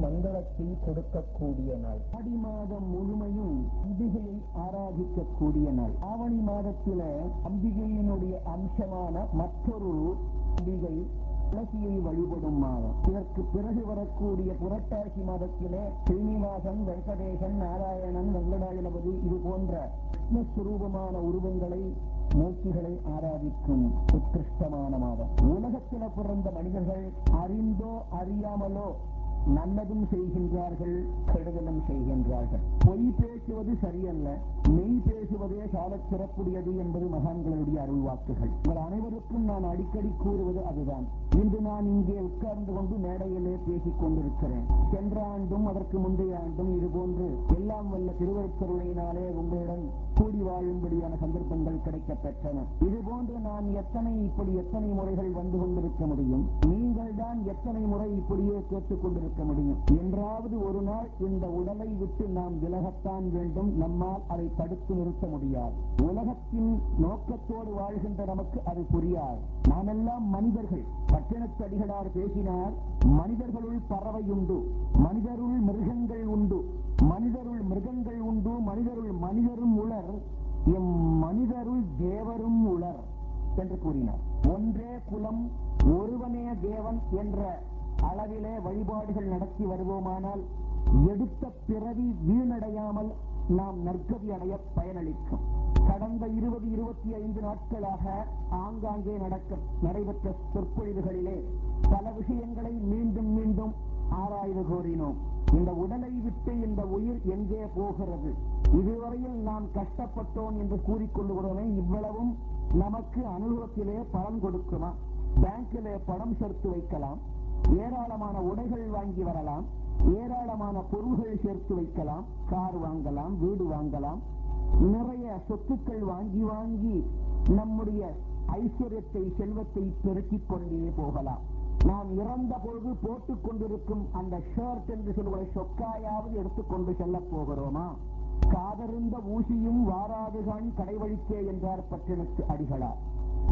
மங்களத்தை கொடுக்கக்கூடிய நாள். ஆடி மாதம் முழுமையும் அம்பிகையை ஆராதிக்கக்கூடிய நாள். ஆவணி மாதத்தில அம்பிகையினுடைய அம்சமான மற்றொரு அம்பிகை துளசியை வழிபடும் மாதம். இதற்கு பிறகு வரக்கூடிய புரட்டாசி மாதத்திலே ஸ்ரீனிவாசன், வெங்கடேசன், நாராயணன், வெங்கடாஜலபதி இது போன்ற கிருஷ்ணஸ்வரூபமான உருவங்களை மூர்த்திகளை ஆராதிக்கும் உத்கிருஷ்டமான மாதம். உலகத்தில பிறந்த மனிதர்கள் அறிந்தோ அறியாமலோ நல்லதும் செய்கின்றார்கள், கெடுதலும் செய்கின்றார்கள். பொய் பேசுவது சரியல்ல, மெய் பேசுவதே சாலச் சிறப்புடையது என்பது மகான்களுடைய அருள்வாக்குகள். உங்கள் அனைவருக்கும் நான் அடிக்கடி கூறுவது அதுதான். இன்று நான் இங்கே உட்கார்ந்து கொண்டு மேடையிலே பேசிக் கொண்டிருக்கிறேன். சென்ற ஆண்டும் அதற்கு முந்தைய ஆண்டும் இதுபோன்று எல்லாம் வல்ல திருவருட்கருணையினாலே உங்களுடன் கூடி வாழும்படியான சந்தர்ப்பங்கள் கிடைக்கப் பெற்றன. இதுபோன்று நான் எத்தனை முறைகள் வந்து கொண்டிருக்க முடியும்? நீங்கள் தான் எத்தனை முறை இப்படியே கேட்டுக் கொண்டிருக்க முடியும்? என்றாவது ஒரு நாள் இந்த உடலை விட்டு நாம் விலகத்தான் வேண்டும். நம்மால் அதை தடுத்து நிறுத்த முடியாது. உலகத்தின் நோக்கத்தோடு வாழ்கின்ற நமக்கு அது புரியாது. நாமெல்லாம் மனிதர்கள். பட்டினத்து அடிகளார் பேசினார், மனிதர்களுள் பறவை உண்டு, மனிதருள் மிருகங்கள் உண்டு, மனிதருள் மிருகங்கள் உண்டு, மனிதரும் உளர், எம் மனிதருள் தேவரும் உளர் என்று கூறினார். ஒன்றே குலம், ஒருவனே தேவன் என்ற அளவிலே வழிபாடுகள் நடத்தி வருவோமானால் எடுத்த பிறவி வீணடையாமல் நாம் நற்கதி அடைய பயனளிக்கும். கடந்த 20-25 நாட்களாக ஆங்காங்கே நடைபெற்ற சொற்பொழிவுகளிலே பல விஷயங்களை மீண்டும் மீண்டும் ஆராய்வு கோரினோம். இந்த உடலை விட்டு இந்த உயிர் எங்கே போகிறது? இதுவரையில் நாம் கஷ்டப்பட்டோம் என்று கூறிக்கொள்ளுகிறோமே, இவ்வளவும் நமக்கு அனுபவத்திலே பலன் கொடுக்குமா? பேங்கிலே பணம் சேர்த்து வைக்கலாம், ஏராளமான உடைகள் வாங்கி வரலாம், ஏராளமான பொருள்கள் சேர்த்து வைக்கலாம், கார் வாங்கலாம், வீடு வாங்கலாம், நிறைய சொத்துக்கள் வாங்கி நம்முடைய ஐஸ்வர்யத்தை, செல்வத்தை பெருக்கிக் கொண்டே போகலாம். நாம் இறந்த பொழுது போட்டுக் கொண்டிருக்கும் அந்த ஷர்ட் என்று சொல்லுவதை சொக்காயாவது எடுத்துக்கொண்டு செல்ல போகிறோமா? காதறிந்த ஊசியும் வாராதுகான் கடைவழிக்கே என்றார் பட்டினத்து அடிகளார்.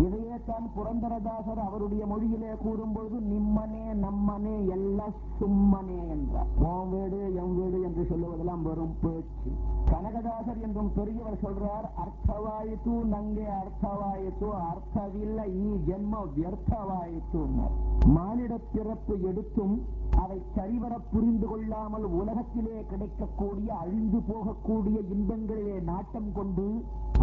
இதையே தான் புரந்தரதாசர் அவருடைய மொழியிலே கூறும்பொழுது நிம்மனே நம்மனே எல்லாம் சும்மனே என்றார். ஓம் வீடு எம் வீடு என்று சொல்லுவதெல்லாம் வெறும் பேச்சு. கனகதாசர் என்றும் பெரியவர் சொல்றார், அர்த்தவாயித்து நங்கே அர்த்தவாயித்து, அர்த்தவில்லை ஈ ஜென்ம வியர்த்தவாயித்து. மானிட பிறப்பு எடுத்தும் அதை சரிவர புரிந்து கொள்ளாமல் உலகத்திலே கிடைக்கக்கூடிய அழிந்து போகக்கூடிய இன்பங்களிலே நாட்டம் கொண்டு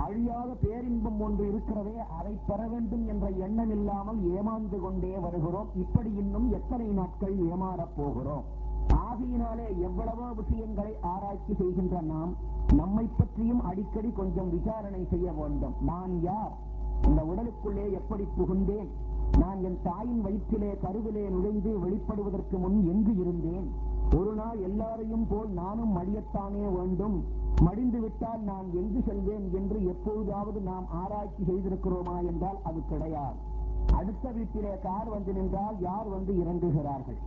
அழியாத பேரின்பம் ஒன்று இருக்கிறதே, அதை பெற வேண்டும் என்ற எண்ணம் இல்லாமல் ஏமாந்து கொண்டே வருகிறோம். இப்படி இன்னும் எத்தனை நாட்கள் ஏமாறப் போகிறோம்? ஆகையினாலே எவ்வளவோ விஷயங்களை ஆராய்ச்சி செய்கின்ற நாம் நம்மை பற்றியும் அடிக்கடி கொஞ்சம் விசாரணை செய்ய வேண்டும். நான் யார்? இந்த உடலுக்குள்ளே எப்படி புகுந்தேன்? நான் என் தாயின் வயிற்றிலே கருவிலே நுழைந்து வெளிப்படுவதற்கு முன் எங்கு இருந்தேன்? ஒரு நாள் எல்லாரையும் போல் நானும் மடியத்தானே வேண்டும், மடிந்து விட்டால் நான் எங்கு செல்வேன் என்று எப்பொழுதாவது நாம் ஆராய்ச்சி செய்திருக்கிறோமா என்றால் அது கிடையாது. அடுத்த வீட்டிலே கார் வந்து நின்றால் யார் வந்து இறங்குகிறார்கள்?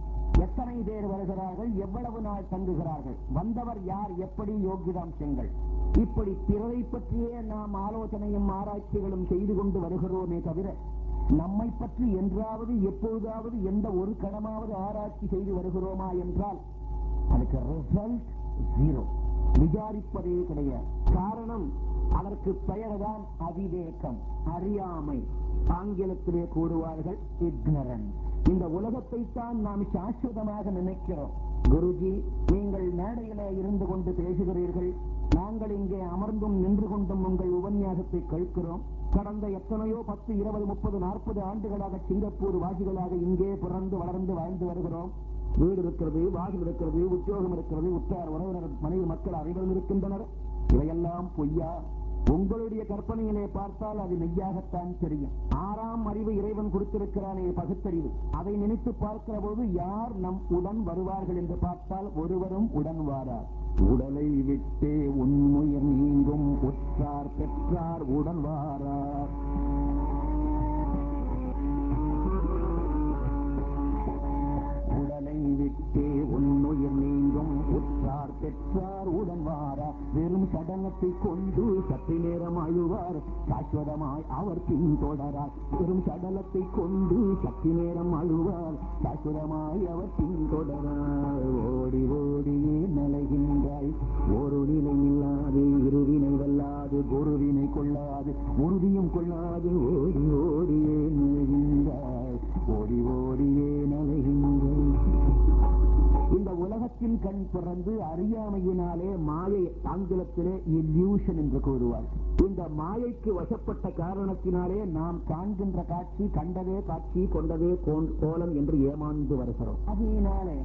எத்தனை பேர் வருகிறார்கள்? எவ்வளவு நாள் தங்குகிறார்கள்? வந்தவர் யார்? எப்படி யோகிதாம்சங்கள்? இப்படி பிறரை பற்றியே நாம் ஆலோசனையும் ஆராய்ச்சிகளும் செய்து கொண்டு வருகிறோமே தவிர நம்மை பற்றி என்றாவது எப்பொழுதாவது எந்த ஒரு கணமாவது ஆராய்ச்சி செய்து வருகிறோமா என்றால் அதுக்கு ரிசல்ட் ஜீரோ. விசாரிப்பதே கிடையாது. காரணம், அதற்கு பெயர்தான் அவிவேகம், அறியாமை. ஆங்கிலத்திலே கூறுவார்கள் இக்னரன்ஸ். இந்த உலகத்தை தான் நாம் சாஸ்வதமாக நினைக்கிறோம். குருஜி, நீங்கள் மேடையிலே இருந்து கொண்டு பேசுகிறீர்கள், நாங்கள் இங்கே அமர்ந்தும் நின்று கொண்டும் உங்கள் உபன்யாசத்தை கேட்கிறோம். கடந்த எத்தனையோ 10, 20, 30, 40 ஆண்டுகளாக சிங்கப்பூர் வாசிகளாக இங்கே பிறந்து வளர்ந்து வாழ்ந்து வருகிறோம். வீடு இருக்கிறது, வாசல் இருக்கிறது, உத்தியோகம் இருக்கிறது, உற்றார் உறவினர் மனைவி மக்கள் அனைவரும் இருக்கின்றனர். இவையெல்லாம் பொய்யா? உங்களுடைய கற்பனையிலே பார்த்தால் அது மெய்யாகத்தான் தெரியும். 6ஆம் அறிவு இறைவன் கொடுத்திருக்கிறானே, பகுத்தறிவு, அதை நினைத்து பார்க்கிற போது யார் நம் உடன் வருவார்கள் என்று பார்த்தால் ஒருவரும் உடன் வாரார். உடலை விட்டே உண்மையர் நீங்கும், உற்றார் பெற்றார் உடன் வாரார். உடலை விட்டே உன்னுயிர் நீங்கும், உற்றார் பெற்றார் உடன் வாரார். வெறும் சடலத்தை கொண்டு சற்று நேரம் அழுவார், சாஸ்வதமாய் அவர் பின்தொடரார். வெறும் சடலத்தை கொண்டு சற்று நேரம் அழுவார், சாஸ்வதமாய் அவர் பின்தொடரார். ஓடி கண் பிறந்து அறியாமையினாலே மாயை, ஆங்கிலத்திலே இல்யூஷன் என்று கூறுவார். இந்த மாயைக்கு வசப்பட்ட காரணத்தினாலே நாம் காண்கின்ற காட்சி கண்டதே காட்சி கொண்டதே கோலம் என்று ஏமாந்து வருகிறோம். அதனாலே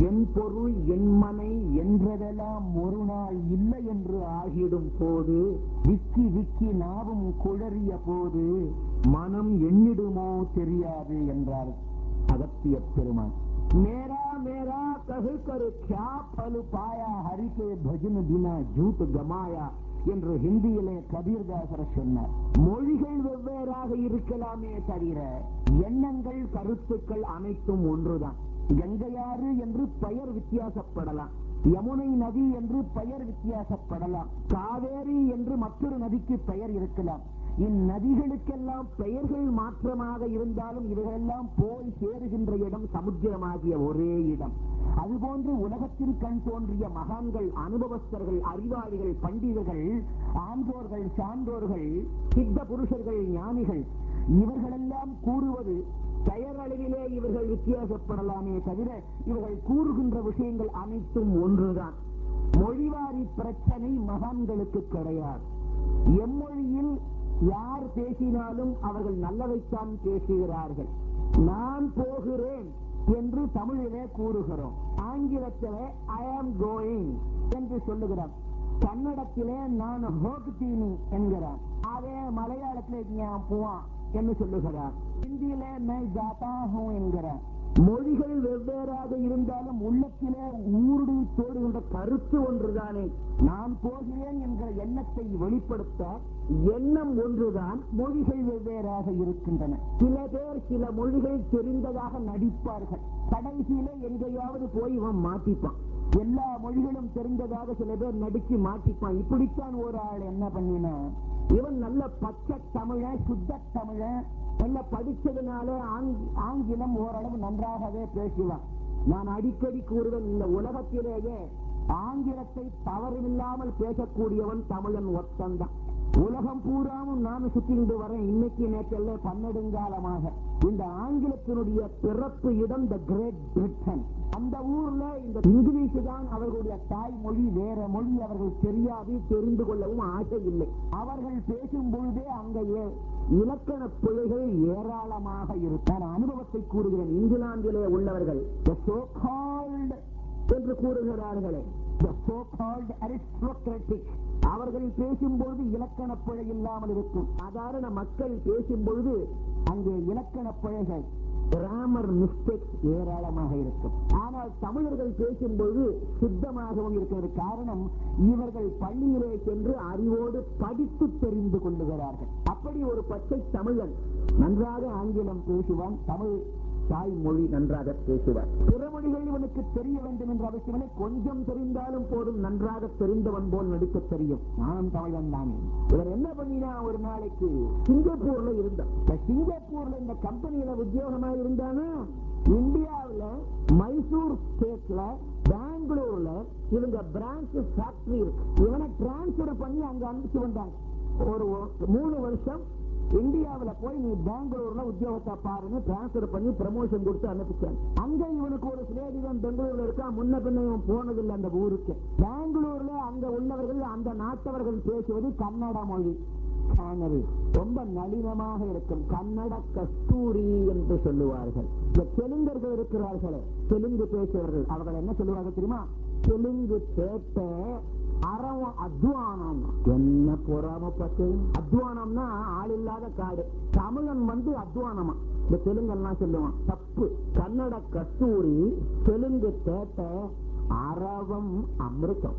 என் பொருள் என் மனை என்றதெல்லாம் ஒரு நாள் இல்லை என்று ஆகிடும் போது, விக்கி விக்கி நாவும் குழறிய போது மனம் எண்ணிடுமோ தெரியாது என்றார் அகத்திய பெருமான். மேரா மேரா கஹு கரு க்யா பலு பாயா ஹரிகே பஜன் பினா ஜூட் கமாயா என்று ஹிந்தியிலே கபீர்தாசர் சொன்னார். மொழிகள் வெவ்வேறாக இருக்கலாமே தவிர எண்ணங்கள் கருத்துக்கள் அனைத்தும் ஒன்றுதான். கங்கையாறு என்று பெயர் வித்தியாசப்படலாம், யமுனை நதி என்று பெயர் வித்தியாசப்படலாம், காவேரி என்று மற்றொரு நதிக்கு பெயர் இருக்கலாம். இந்நதிகளுக்கெல்லாம் பெயர்கள் மாற்றமாக இருந்தாலும் இவைகளெல்லாம் போய் சேருகின்ற இடம் சமுத்திரமாகிய ஒரே இடம். அதுபோன்று உலகத்தில் கண் தோன்றிய மகான்கள், அனுபவஸ்தர்கள், அறிவாளிகள், பண்டிதர்கள், ஆன்றோர்கள், சான்றோர்கள், சித்த புருஷர்கள், ஞானிகள், இவர்களெல்லாம் கூறுவது பெயரளவிலே இவர்கள் வித்தியாசப்படலாமே தவிர இவர்கள் கூறுகின்ற விஷயங்கள் அனைத்தும் ஒன்றுதான். மொழிவாரி பிரச்சனை மகான்களுக்கு கிடையாது. எம்மொழியில் யார் பேசினாலும் அவர்கள் நல்லதைத்தான் பேசுகிறார்கள். நான் போகிறேன் என்று தமிழிலே கூறுகிறோம், ஆங்கிலத்திலே ஐ ஆம் கோயிங் என்று சொல்லுகிறான், கன்னடத்திலே நான் ஹோக்தீனி என்கிறான், அதே மலையாளத்திலே ஞான் போவான் என்று சொல்லுகிறார், ஹிந்தியிலே மை ஜாதா ஹூ என்கிறார். மொழிகள் வெவ்வேறாக இருந்தாலும் உள்ளத்திலே ஊர்டி தோடுகின்ற கருத்து ஒன்றுதானே. நான் போகிறேன் என்ற எண்ணத்தை வெளிப்படுத்த எண்ணம் ஒன்றுதான். மொழிகள் வெவ்வேறாக இருக்கின்றன. சில பேர் சில மொழிகள் தெரிந்ததாக நடிப்பார்கள், கடைசியில எங்கேயாவது போய் இவன் மாட்டிப்பான். எல்லா மொழிகளும் தெரிந்ததாக சில பேர் நடிச்சு மாட்டிப்பான். இப்படித்தான் ஒரு ஆள் என்ன பண்ணினா, இவன் நல்ல பச்சை தமிழ, சுத்த தமிழ, நல்ல படிச்சதுனால ஆங்கிலம் ஓரளவு நன்றாகவே பேசுவான். நான் அடிக்கடி கூறுவேன், இந்த உலகத்திலேயே ஆங்கிலத்தை தவறில்லாமல் பேசக்கூடியவன் தமிழன் ஒத்தந்தான். உலகம் பூராவும் நானும் சுற்றிட்டு வரேன், இன்னைக்கு நேற்றல்ல பன்னெடுங்காலமாக. இந்த ஆங்கிலத்தினுடைய பிறப்பு இடம் த கிரேட் பிரிட்டன். அந்த ஊர்ல இந்த இங்கிலீஷ் தான் அவர்களுடைய தாய்மொழி. வேற மொழி அவர்கள் தெரியாது, தெரிந்து கொள்ளவும் ஆசை இல்லை. அவர்கள் பேசும் பொழுதே அங்கே இலக்கண பிழைகள் ஏராளமாக இருக்கும். அனுபவத்தை கூறுகிறேன். இங்கிலாந்திலே உள்ளவர்கள் என்று கூறுகிறார்களே, அவர்கள் பேசும்பொழுது இலக்கண பிழை இல்லாமல் இருக்கும். சாதாரண மக்கள் பேசும் பொழுது அங்கே இலக்கண பிழைகள், கிராமர் மிஸ்டேக்ஸ் ஏராளமாக இருக்கும். ஆனால் தமிழர்கள் பேசும்பொழுது சுத்தமாகவும் இருக்கிறது. காரணம், இவர்கள் பள்ளியிலே சென்று அறிவோடு படித்து தெரிந்து கொள்ளுகிறார்கள். அப்படி ஒரு பச்சை தமிழன் நன்றாக ஆங்கிலம் பேசுவான், தமிழ் தாய்மொழி நன்றாக பேசுவார். பிற மொழிகள் இவனுக்கு தெரிய வேண்டும் என்ற அவசியமில்லை, கொஞ்சம் தெரிந்தாலும் போதும், நன்றாக தெரிந்தவன் போல் நடிக்க தெரியும். நானும் தமிழன் தானே. இவர் என்ன பண்ணினா, ஒரு நாளைக்கு சிங்கப்பூர்ல இருந்தான். சிங்கப்பூர்ல இந்த கம்பெனியில உத்தியோகமா இருந்தானா, இந்தியாவில மைசூர் ஸ்டேட்ல பெங்களூர்ல இவங்க பிரான்ச் ஃபேக்டரி இருக்கு. இவனை டிரான்ஸ்பர் பண்ணி அங்க அனுப்பிச்சு வந்தாங்க. ஒரு 3 வருஷம் இந்தியாவில போய் நீ பெங்களூர்ல உத்தியோகத்தை பாருன்னு டிரான்ஸ்பர் பண்ணி ப்ரமோஷன் கொடுத்து அனுப்பிச்சாங்க. அங்க இவனுக்கு ஒரு சிலேடிவன் பெங்களூர்ல இருக்கா, முன்ன பின்ன இவன் போனதில்லை அந்த ஊருக்கு. பெங்களூர்ல அங்க உள்ளவர்கள், அந்த நாட்டவர்கள் பேசுவது கன்னட மொழி. ரொம்ப நளினமாக இருக்கும். கன்னட கஸ்தூரி என்று சொல்லுவார்கள். இந்த தெலுங்கர்கள் இருக்கிறார்களே, தெலுங்கு பேசுவார்கள், அவர்கள் என்ன சொல்லுவார்கள் தெரியுமா? தெலுங்கு பேட்ட அறவும் அத்வானம். என்ன பொறாமப்பட்டு, அத்வானம்னா ஆள் இல்லாத காடு. தமிழன் அத்வானமா இந்த தெலுங்கெல்லாம் சொல்லுவான். தப்பு. கன்னட கஸ்தூரி, தெலுங்கு பேட்ட அரவம் அமிர்தம்.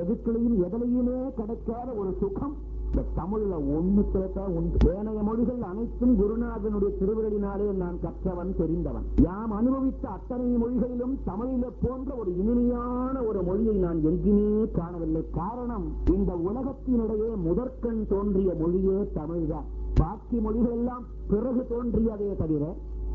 எதுக்குலையும் எதிலையுமே கிடைக்காத ஒரு சுகம் இந்த தமிழ்ல ஒண்ணு கேட்டா உண்டு. ஏனைய மொழிகள் அனைத்தும் குருநாதனுடைய திருவிழினாலே நான் கற்றவன், தெரிந்தவன். யாம் அனுபவித்த அத்தனை மொழிகளிலும் தமிழில போன்ற ஒரு இனிமையான ஒரு மொழியை நான் எங்குமே காணவில்லை. காரணம், இந்த உலகத்தினிடையே முதற்கண் தோன்றிய மொழியே தமிழ்தான். பாக்கி மொழிகள் எல்லாம் பிறகு தோன்றியதே தவிர,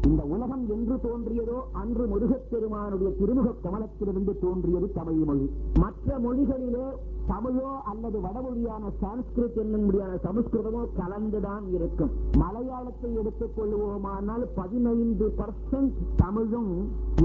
இந்த உலகம் என்று தோன்றியதோ அன்று முருகப் பெருமானுடைய திருமுக கமலத்திலிருந்து தோன்றியது தமிழ் மொழி. மற்ற மொழிகளிலே தமிழோ அல்லது வடமொழியான சான்ஸ்கிரிட் என்னும்படியான சமஸ்கிருதமோ கலந்துதான் இருக்கும். மலையாளத்தை எடுத்துக் கொள்வோமானால் 15% தமிழும்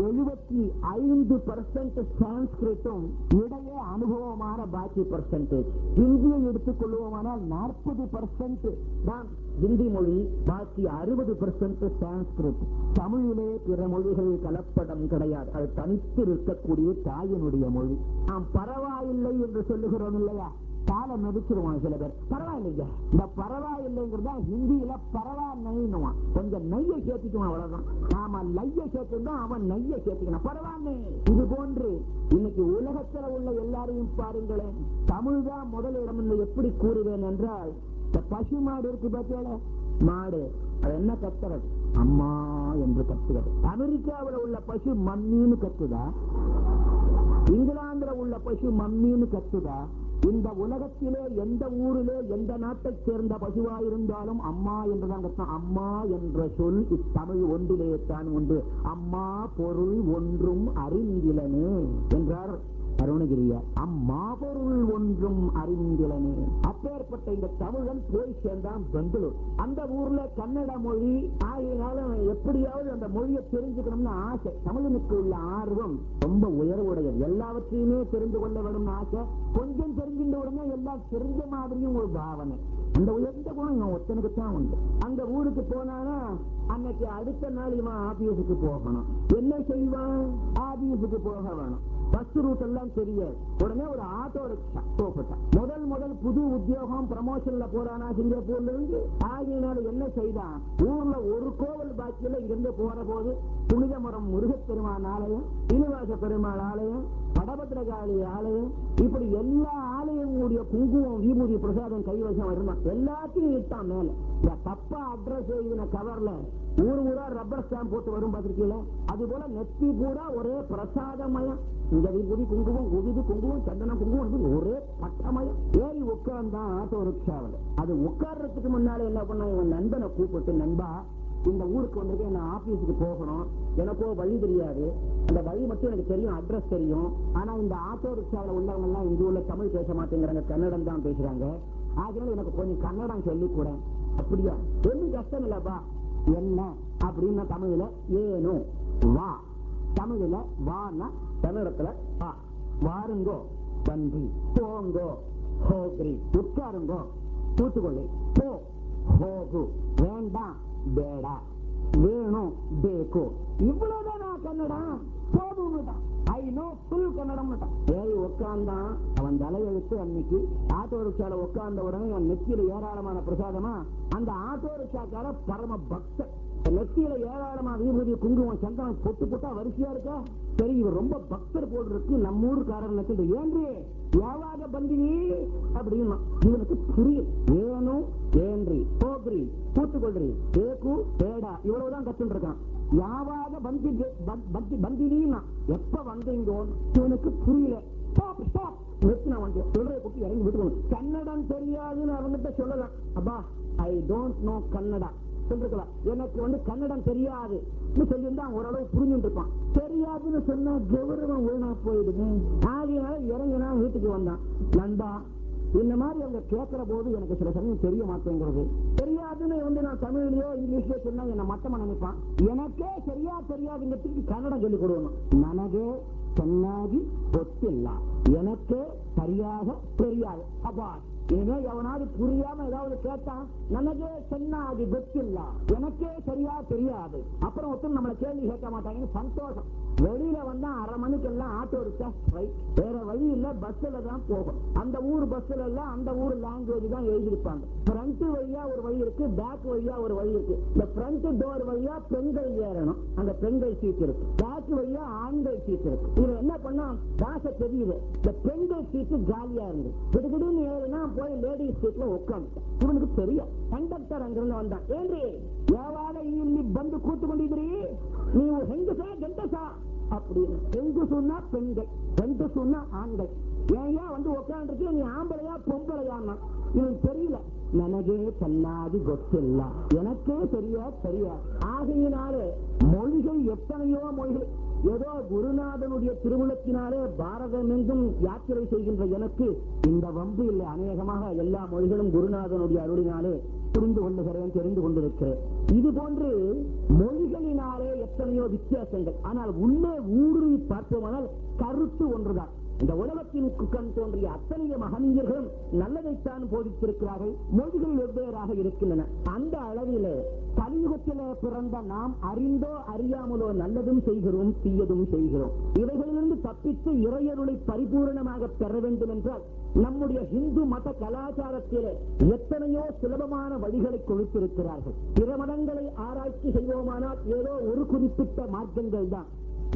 75% சான்ஸ்கிரிட்டும் இடையே அனுபவமான பாக்கி பர்சன்டேஜ். இந்தியை எடுத்துக் கொள்வோமானால் 40% தான் இந்தி மொழி, பாக்கி 60% சான்ஸ்கிரிட். தமிழிலே பிற மொழிகள் கலப்படம் கிடையாது. அது தனித்து இருக்கக்கூடிய தாயினுடைய மொழி. நாம் பரவாயில்லை என்று சொல்லுகிறோம் இல்லையா, காலை மதிச்சிருவான் சில பேர். பரவாயில்லைங்க, இந்த பரவாயில்லைங்கிறதா ஹிந்தியில பரவா நெய்னுவான். கொஞ்சம் நெய்யை சேர்த்துக்குவான், அவ்வளவுதான். நாம நெய்யை சேர்த்துதான் அவன் நெய்யை சேர்த்துக்கணும். பரவாயில்லை. இது போன்று இன்னைக்கு உலகத்தில் உள்ள எல்லாரையும் பாருங்களேன், தமிழ் தான் முதலிடம் என்று எப்படி கூறுவேன் என்றால், இந்த பசு மாடு இருக்கு பார்த்தீங்களா, மாடு அது என்ன கத்துறது? அம்மா என்று கத்துகிறது. அமெரிக்காவில் உள்ள பசு மம்மின்னு கத்துதா? இங்கிலாந்துல உள்ள பசு மம்மின்னு கத்துதா? இந்த உலகத்திலே எந்த ஊரிலே எந்த நாட்டை சேர்ந்த பசுவாயிருந்தாலும் அம்மா என்றுதான் கத்தம். அம்மா என்ற சொல் இத்தமிழ் ஒன்றிலே தான் உண்டு. அம்மா பொருள் ஒன்றும் அறிந்திலனே என்றார் அருணகிரியார். அம்மா பொருள் ஒன்றும் அறிந்திலனே. அப்பேற்பட்ட இந்த தமிழன் போய் சேர்ந்தான் பெங்களூர். அந்த ஊர்ல கன்னட மொழி ஆகினாலும் எப்படியாவது அந்த மொழியை தெரிஞ்சுக்கணும்னு ஆசை. தமிழனுக்கு உள்ள ஆர்வம் ரொம்ப உயர்வுடையது. எல்லாவற்றையுமே தெரிந்து கொள்ள வேணும்னு ஆசை. கொஞ்சம் தெரிஞ்சின்ற உடனே எல்லாம் தெரிஞ்ச மாதிரியும் ஒரு பாவனை. அந்த உயர்ந்த குணம் இவன் ஒருத்தனுக்கு தான் உண்டு. அந்த ஊருக்கு போனானா அன்னைக்கு அடுத்த நாள் இவன் ஆபீஸுக்கு போகணும். என்ன செய்வான்? ஆபீஸுக்கு போக வேணும். பஸ் ரூட் எல்லாம் தெரியாது. உடனே ஒரு ஆட்டோ ரிக்ஷா போகட்டான். முதல் புது உத்தியோகம் ப்ரமோஷன்ல போறானா சிங்கப்பூர்ல இருந்து. ஆகியனால என்ன செய்தான்? ஊர்ல ஒரு கோவில் பாக்கியில இங்கிருந்து போற போது புனிதமரம் முருகப்பெருமான் ஆலயம், சீனிவாச பெருமாள் ஆலயம், வடபத்ரகாளி ஆலயம், இப்படி எல்லா ஆலயங்களுடைய குங்குமம் விபூதி பிரசாதம் கைவசம் வருமா எல்லாத்தையும் இட்டான் மேல. இந்த தப்பா அட்ரஸ் எழுதின கவர்ல ஊர் ஊரா ரப்பர் ஸ்டாம்ப் போட்டு வரும் பார்த்திருக்கீங்களா? அது போல நெத்தி பூரா ஒரே பிரசாதமயம். இந்த விபூதி குங்குமம், உதிது குங்குமம், சந்தன குங்குமம், ஒரே பட்டமயம். ஏறி உட்கார்ந்தான் ஆட்டோ ரிக்ஷாவில். அது உட்கார்றதுக்கு முன்னாலே என்ன பண்ண, இவன் நண்பனை கூப்பிட்டு, நண்பா இந்த ஊருக்கு வந்திருக்கேன், நான் ஆபீஸுக்கு போகணும், எனக்கோ வழி தெரியாது, அந்த வழி மட்டும் எனக்கு தெரியும், அட்ரஸ் தெரியும். ஆனா இந்த ஆட்டோ ரிக்ஷாவில் உள்ளவங்க எல்லாம் இந்த ஊர்ல தமிழ் பேச மாட்டேங்கிறாங்க, கன்னடம் தான் பேசுறாங்க. அதனால எனக்கு கொஞ்சம் கன்னடம் சொல்லி கூட. அப்படியா? ஒன்னும் கஷ்டம் இல்லப்பா. என்ன அப்படின்னு தமிழ்ல ஏனோ வா, தமிழ்ல வானா கன்னடத்துல வா. வாருங்கோ பன்றி, போங்கோ ஹோக்ரி, உட்காருங்கோ தூத்துக்கொள்ளி, போ ஹோகு, வேண்டாம் பேடா, வேணும் பேக்கு. இவ்வளவுதான் கன்னடம். போதும் ஐ நோ ஃபுல் கன்னடம். ஏறி உட்கார்ந்தான். அவன் தலையெழுத்து அன்னைக்கு ஆட்டோ ரிக்ஷால உட்கார்ந்த உடனே அவன் நெத்தியில ஏராளமான பிரசாதமா. அந்த ஆட்டோ ரிக்ஷாக்கார பரம பக்தர். நெத்தியில ஏராளமான விபூதி குங்குமம் சந்தனம் பொட்டு பொட்டா வரிசையா இருக்கா. சரி, இவர் ரொம்ப பக்தர் போல் இருக்கு, நம்ம ஊருக்காரன் ஏன்று யாவாக பந்தினி அப்படின்னு இவனுக்கு புரியும். ஏனும் ஏன்றி போக்ரி கூத்துக்கொள்றி ஏக்கு பேடா இவ்வளவுதான் கத்துட்டு இருக்கான். யாவாக பந்தினா எப்ப வந்தீங்கோ இவனுக்கு புரியல. இறங்கி விட்டு கன்னடம் தெரியாதுன்னு அவங்கிட்ட சொல்லலாம். அப்பா ஐ டோன்ட் நோ கன்னடா சொல்லிருக்கலாம். எனக்கு கன்னடம் தெரியாது சொல்லியிருந்தா ஓரளவு புரிஞ்சுட்டு இருப்பான். தெரியாதுன்னு சொன்னா கௌரவம் வீணா போயிடுது. ஆகியனால இறங்கினா வீட்டுக்கு வந்தான். நண்பா இந்த மாதிரி அவங்க கேட்கிற போது எனக்கு சில சமயம் தெரிய மாட்டேங்கிறது. தெரியாதுன்னு நான் தமிழ்லயோ இங்கிலீஷ்லயோ சொன்னா என்ன மட்டமா நினைப்பான். எனக்கே சரியா தெரியாதுங்கிறதுக்கு கன்னடம் சொல்லிக் கொடுக்கணும். ನನಗೆ ಚೆನ್ನಾಗಿ ಗೊತ್ತಿಲ್ಲ, எனக்கே சரியாக தெரியாது. அப்பா இனிமே எவனாவது புரியாம ஏதாவது கேட்டான், ನನಗೆ ಚೆನ್ನಾಗಿ ಗೊತ್ತಿಲ್ಲ, எனக்கே சரியா தெரியாது. அப்புறம் ஒருத்தர் நம்மளை கேள்வி கேட்க மாட்டாங்க, சந்தோஷம். வெளியில வந்தா அரை மணிக்கு எல்லாம் ஆட்டோ ரிக்ஷா வேற வழி இல்ல, பஸ்ல தான் போகும். அந்த ஊர் பஸ்ல எல்லாம் அந்த ஊர் லாங்குவேஜ் தான் எழுதியிருப்பாங்க. ஃப்ரண்ட் வழியா ஒரு வழி இருக்கு, பேக் வழியா ஒரு வழி இருக்கு. இந்த ஃப்ரண்ட் டோர் வழியா பெண்கள் ஏறணும், அந்த பெண்கள் சீட் இருக்கு. பேக் வழியா ஆண்கள் சீட் இருக்கு. இவன் என்ன பண்ணா பாச தெரியுது, இந்த பெண்கள் சீட்டு காலியா இருந்து திடுன்னு ஏறினா போய் லேடிஸ் சீட்ல உட்காந்து. இவனுக்கு தெரியும். கண்டக்டர் அங்கிருந்து வந்தான். ஏன்றி ಯಾವಾಗ ಇಲ್ಲಿ ಬಂದು ಕೂತ್ಕೊಂಡಿದ್ರಿ ನೀವು ಹೆಂಗಸ ಗಂಡಸಾ அப்படின்னு. ಹೆಂಗಸುன்னா பெண்கள், கண்டசுன்னா ஆண்கள். ஏயா வந்து உட்காந்துருக்கு, நீ ஆம்பளையா பொம்பளையான்னா இவனுக்கு தெரியல. ನನಗೆ ಚೆನ್ನಾಗಿ ಗೊತ್ತಿಲ್ಲ, எனக்கே சரியா. ஆகையினாலே மொழிகள் எத்தனையோ மொழிகள் ஏதோ குருநாதனுடைய திருவுளத்தினாலே பாரதம் எங்கும் யாத்திரை செய்கின்ற எனக்கு இந்த வம்பு இல்லை. அநேகமாக எல்லா மொழிகளும் குருநாதனுடைய அருளினாலே புரிந்து கொள்ளுகிறேன், தெரிந்து கொண்டிருக்கிறேன். இது போன்று மொழிகளினாலே எத்தனையோ வித்தியாசங்கள், ஆனால் உள்ளே ஊடுருவி பார்ப்போமானால் கருத்து ஒன்றுதான். இந்த உலகத்தின் கண் தோன்றிய அத்தனைய மகனீயர்களும் நல்லதைத்தான் போதித்திருக்கிறார்கள். மொழிகள் வெவ்வேறாக இருக்கின்றன. அந்த அளவிலே கலியுகத்திலே பிறந்த நாம் அறிந்தோ அறியாமலோ நல்லதும் செய்கிறோம், தீயதும் செய்கிறோம். இவைகளிலிருந்து தப்பித்து இறையருளை பரிபூரணமாக பெற வேண்டும் என்றால் நம்முடைய இந்து மத கலாச்சாரத்திலே எத்தனையோ சுலபமான வழிகளை கொடுத்திருக்கிறார்கள். பிற மதங்களை ஆராய்ச்சி செய்வோமானால் ஏதோ ஒரு குறிப்பிட்ட மார்க்கங்கள் தான்.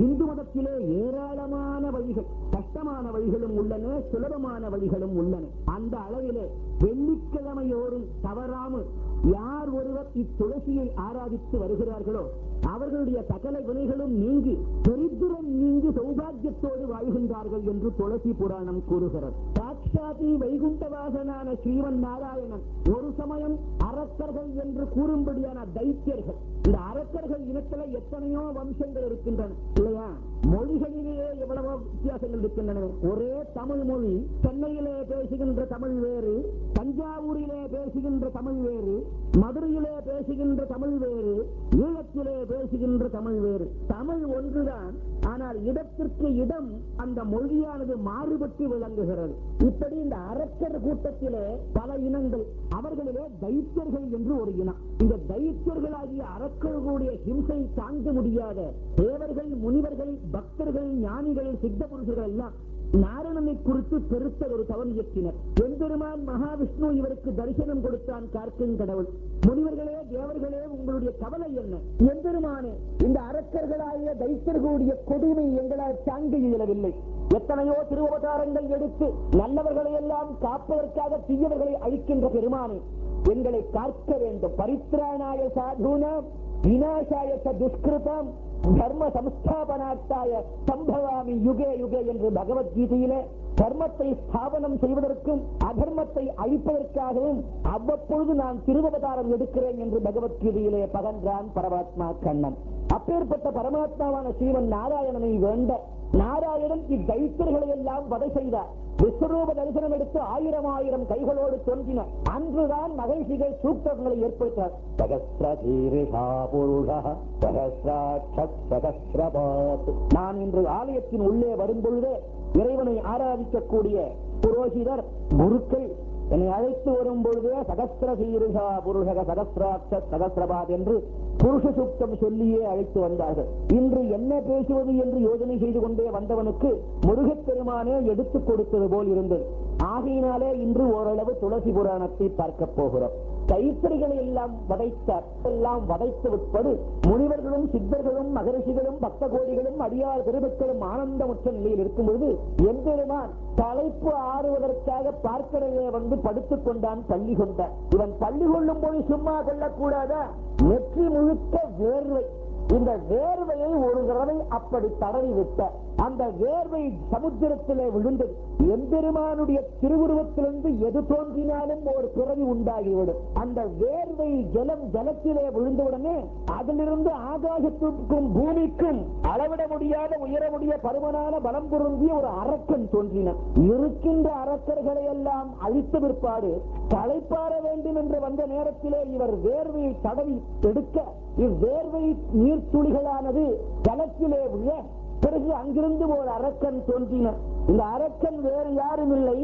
இந்து மதத்திலே ஏராளமான வழிகள், கஷ்டமான வழிகளும் உள்ளன, சுலபமான வழிகளும் உள்ளன. அந்த அளவிலே வெள்ளிக்கிழமையோரும் தவறாமல் யார் ஒருவர் இத்துளசியை ஆராதித்து வருகிறார்களோ அவர்களுடைய சகல வினைகளும் நீங்கி தரித்திரம் நீங்கி சௌபாகியத்தோடு வாழ்கின்றார்கள் என்று துளசி புராணம் கூறுகிறது. சாட்சாதி வைகுண்டவாசனான ஸ்ரீவன் நாராயணன் ஒரு சமயம் அரக்கர்கள் என்று கூறும்படியான தைத்தியர்கள், இந்த அரக்கர்கள் இனத்தில எத்தனையோ வம்சங்கள் இருக்கின்றன இல்லையா? மொழிகளிலேயே எவ்வளவோ வித்தியாசங்கள் இருக்கின்றன. ஒரே தமிழ் மொழி, சென்னையிலே பேசுகின்ற தமிழ் வேறு, தஞ்சாவூரிலே பேசுகின்ற தமிழ் வேறு, மதுரையிலே பேசுகின்ற தமிழ் வேறு, ஈழத்திலே பேசுகின்ற தமிழ் வேறு. தமிழ் ஒன்றுதான், ஆனால் இடத்திற்கு இடம் அந்த மொழியானது மாறுபட்டு விளங்குகிறது. இப்படி இந்த அரக்கர் கூட்டத்திலே பல இனங்கள், அவர்களிலே தைத்தியர்கள் என்று ஒரு இனம். இந்த தைத்தியர்களாகிய அரக்கர்களுடைய ஹிம்சை தாங்க முடியாத தேவர்கள், முனிவர்கள், பக்தர்கள், ஞானிகள், சித்த புருஷர்கள் எல்லாம் நாரணனை குறித்து பெருத்த ஒரு தவம் இயற்றினர். எம்பெருமான் மகாவிஷ்ணு இவருக்கு தரிசனம் கொடுத்தான். கார்த்தின் கடவுள், முனிவர்களே, தேவர்களே, உங்களுடைய கவலை என்ன? எம்பெருமானே, இந்த அரக்கர்களாகிய தைத்தியர்களுடைய கொடுமை எங்களால் தாங்க இயலவில்லை. எத்தனையோ திருவவதாரங்கள் எடுத்து நல்லவர்களை எல்லாம் காப்பதற்காக தீயவர்களை அழிக்கின்ற பெருமானே, எங்களை காக்க வேண்டும். பரித்ராணாய சாதுனாம் விநாசாய துஷ்கிருதம் தர்ம சம்ஸ்தாபனார்த்தாய சம்பவாமி யுகே யுகே என்று பகவத்கீதையிலே தர்மத்தை ஸ்தாபனம் செய்வதற்கும் அதர்மத்தை அழிப்பதற்காகவும் அவ்வப்பொழுது நான் திருவவதாரம் எடுக்கிறேன் என்று பகவத்கீதையிலே பகன்றான் பரமாத்மா கண்ணன். அப்பேற்பட்ட பரமாத்மாவான ஸ்ரீவன் நாராயணனை வேண்ட நாராயணன் இத்தைத்தியர்களை எல்லாம் வதை செய்தார். விஸ்வரூப தரிசனம் எடுத்து 1000 கைகளோடு தோன்றினார். அன்றுதான் மகிழ்ச்சிகள் சூக்தங்களை ஏற்படுத்தார். நான் இன்று ஆலயத்தின் உள்ளே வரும்பொழுதே இறைவனை ஆராதிக்கக்கூடிய புரோகிதர், குருக்கள் என்னை அழைத்து வரும் பொழுதே சகஸ்ரசீருஷா புருஷக சகஸ்ராட்ச சகஸ்ரபாத் என்று புருஷ சூக்தம் சொல்லியே அழைத்து வந்தார்கள். இன்று என்ன பேசுவது என்று யோசனை செய்து கொண்டே வந்தவனுக்கு முருகப்பெருமானே எடுத்துக் கொடுத்தது போல் இருந்தது. ஆகையினாலே இன்று ஓரளவு துளசி புராணத்தை பார்க்க போகிறோம். தைத்திரிகளை எல்லாம் வதைத்தார். எல்லாம் வதைத்து விற்பது முனிவர்களும் சித்தர்களும் மகரிஷிகளும் பக்த கோடிகளும் அடியார் பெருமக்களும் ஆனந்தமுற்ற நிலையில் இருக்கும்போது எம்பெருமான் தலைப்பு ஆறுவதற்காக பார்க்கடலே வந்து படுத்துக் கொண்டான், பள்ளி கொண்டான். இவன் பள்ளி கொள்ளும் போது சும்மா கொள்ளக்கூடாதா? நெற்றி முழுக்க வேர்வை. இந்த வேர்வையை ஒரு தடவை அப்படி தடவி விட்ட அந்த வேர்வை சமுத்திரத்திலே விழுந்தது. எம்பெருமானுடைய திருவுருவத்திலிருந்து எது தோன்றினாலும் ஒரு பிறவி உண்டாகிவிடும். அந்த வேர்வை ஜலத்திலே விழுந்தவுடனே அதிலிருந்து ஆகாசத்துக்கும் பூமிக்கும் அளவிட முடியாத உயர முடிய பருமனான பலம் பொருந்திய ஒரு அரக்கன் தோன்றினான். இருக்கின்ற அரக்கர்களை எல்லாம் அழித்த பிற்பாடு களைப்பாற வேண்டும் என்று வந்த நேரத்திலே இவர் வேர்வையை தடவி எடுக்க இவ்வேர்வை நீர்த்துளிகளானது ஜலத்திலே விழ பிறகு அங்கிருந்து ஒரு அரக்கன் தோன்றினார். இந்த அரக்கன் வேறு யாரும் இல்லை,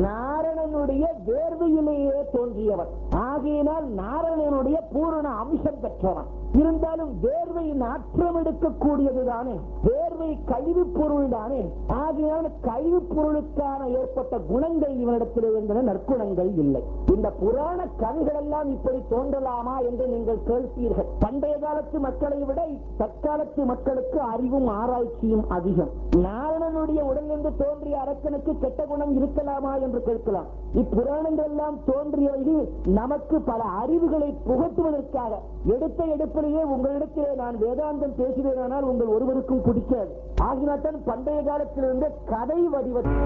நாரணனுடைய வேர்வையிலேயே தோன்றியவர். ஆகையினால் நாரணனுடைய பூரண அம்சம் பெற்றவன். இருந்தாலும் வேர்வை நாற்றம் எடுக்கக்கூடியதுதானே, வேர்வை கழிவுப் பொருள் தானே. ஆகையால் கழிவுப் பொருளுக்கான ஏற்பட்ட குணங்கள் இவனிடத்தில் இருந்தன, நற்குணங்கள் இல்லை. இந்த புராண கதைகள் எல்லாம் இப்படி தோன்றலாமா என்று நீங்கள் கேள்வீர்கள். பண்டைய காலத்து மக்களை விட தற்காலத்து மக்களுக்கு அறிவும் ஆராய்ச்சியும் அதிகம். நாரணனுடைய உடலிருந்து தோன்றிய அரக்கனுக்கு கெட்ட குணம் இருக்கலாமா என்று கேட்கலாம். இப்புராணங்கள் எல்லாம் தோன்றியது நமக்கு பல அறிவுகளை புகட்டுவதற்காக. எடுத்த எடுப்பிலேயே உங்களிடத்திலே நான் வேதாந்தம் பேசுவேனானால் உங்கள் ஒருவருக்கும் பிடிக்காது. ஆகினால்தான் பண்டைய காலத்திலிருந்து கதை வடிவத்தில்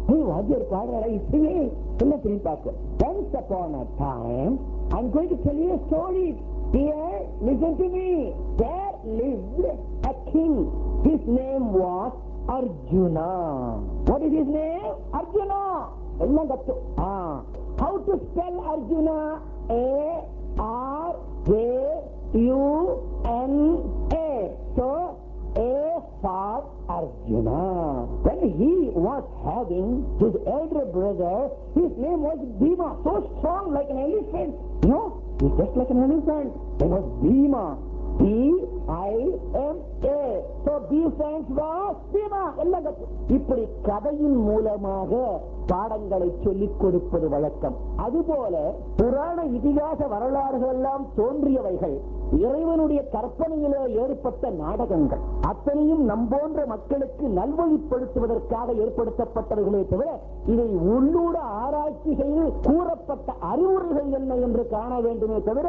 வாத்தியார் பாடுறாரா இப்பயே என்ன திரும்பி பார்க்க. Once upon a time, I'm going to tell you a story. Dear, listen to me. There lived a king. His name was Arjuna. What is his name? Arjuna. எல்லாம் கத்து. How to spell Arjuna? A-R-J-U-N-A. So, A for Arjuna. When he was having his elder brother, his name was Bhima. So strong like an elephant. No, he's just like an elephant. It was Bhima. B-I-M-A. So these times was Bhima. இப்படி கதையின் மூலமாக பாடங்களை சொல்லிக் கொடுப்பது வழக்கம். அதுபோல புராண இதிகாச வரலாறுகள் எல்லாம் தோன்றியவைகள் இறைவனுடைய கற்பனையிலே ஏற்பட்ட நாடகங்கள். அத்தனையும் நம்போன்ற மக்களுக்கு நல்வழிப்படுத்துவதற்காக ஏற்படுத்தப்பட்டவர்களே தவிர இதை உள்ளூட ஆராய்ச்சி செய்து கூறப்பட்ட அறிவுரைகள் என்ன என்று காண வேண்டுமே தவிர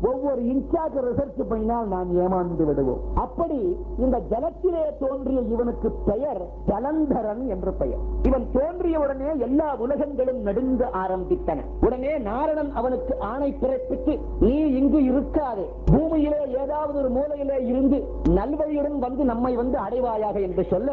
ஒவ்வொரு இன்சார்ஜ் ரிசர்ச் பண்ணினால் நாம் ஏமாந்து விடுவோம். அப்படி இந்த ஜலத்திலே தோன்றிய இவனுக்கு பெயர் ஜலந்தரன் என்று பெயர். இவன் தோன்றிய உடனே எல்லா உலகங்களும் நடுங்க ஆரம்பித்தன. உடனே நாரணன் அவனுக்கு ஆணை பிறப்பித்து, நீ இங்கு இருக்காது, பூமியிலே ஏதாவது ஒரு மூலையிலே இருந்து நல்வழியுடன் வந்து நம்மை வந்து அடைவாயாக என்று சொல்ல,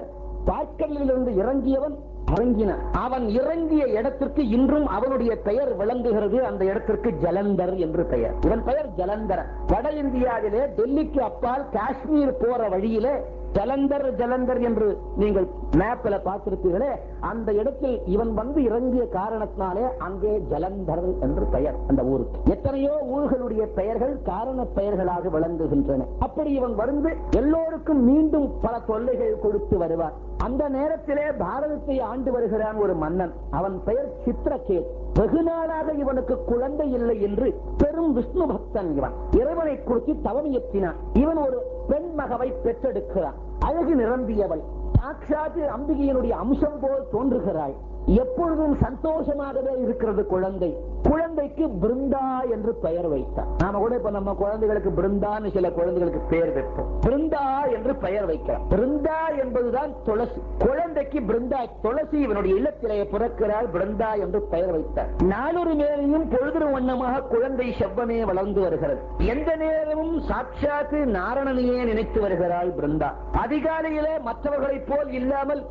பார்க்கலிலிருந்து இறங்கியவன் இறங்கினான். அவன் இறங்கிய இடத்திற்கு இன்றும் அவனுடைய பெயர் விளங்குகிறது. அந்த இடத்திற்கு ஜலந்தர் என்று பெயர். இவன் பெயர் ஜலந்தர். வட இந்தியாவிலே டெல்லிக்கு அப்பால் காஷ்மீர் போற வழியிலே ஜலந்தர் ஜலந்தர் என்று நீங்கள் மேப்ல பார்த்திருப்பீர்களே, அந்த இடத்தில் இவன் வந்து இறங்கிய காரணத்தினாலே அங்கே ஜலந்தர் என்று பெயர் அந்த ஊருக்கு. எத்தனையோ ஊர்களுடைய பெயர்கள் காரண பெயர்களாக விளங்குகின்றன. அப்படி இவன் வந்து எல்லோருக்கும் மீண்டும் பல தொல்லைகள் கொடுத்து வருவார். அந்த நேரத்திலே பாரதத்தை ஆண்டு வருகிறான் ஒரு மன்னன். அவன் பெயர் சித்திரகேத். வெகு நாளாக இவனுக்கு குழந்தை இல்லை என்று பெரும் விஷ்ணு பக்தன் இவன். இறைவனை குறித்து தவம் இயற்றினான். இவன் ஒரு பெண் மகவை பெற்றெடுக்கிறான். அழகு நிரம்பியவள், சாட்சாத் அம்பிகையினுடைய அம்சம் போல் தோன்றுகிறாள். எப்பொழுதும் சந்தோஷமாகவே இருக்கிறது குழந்தை. குழந்தைக்கு பிருந்தா என்று பெயர் வைத்தார். நாம கூட இப்ப நம்ம குழந்தைகளுக்கு பிருந்தான்னு சில குழந்தைகளுக்கு பெயர் வைப்போம். பிருந்தா என்று பெயர் வைக்கிறார். பிருந்தா என்பதுதான் துளசி. குழந்தைக்கு பிருந்தா, துளசி இவனுடைய இல்லத்திலே பிறக்கிறார். பிருந்தா என்று பெயர் வைத்தார். நாளொரு மேலையும் பொழுது வண்ணமாக குழந்தை செவ்வமே வளர்ந்து வருகிறது. எந்த நேரமும் சாட்சாத்து நாரணனையே நினைத்து வருகிறாள் பிருந்தா. அதிகாலையிலே மற்றவர்களை போல் இல்லாமல்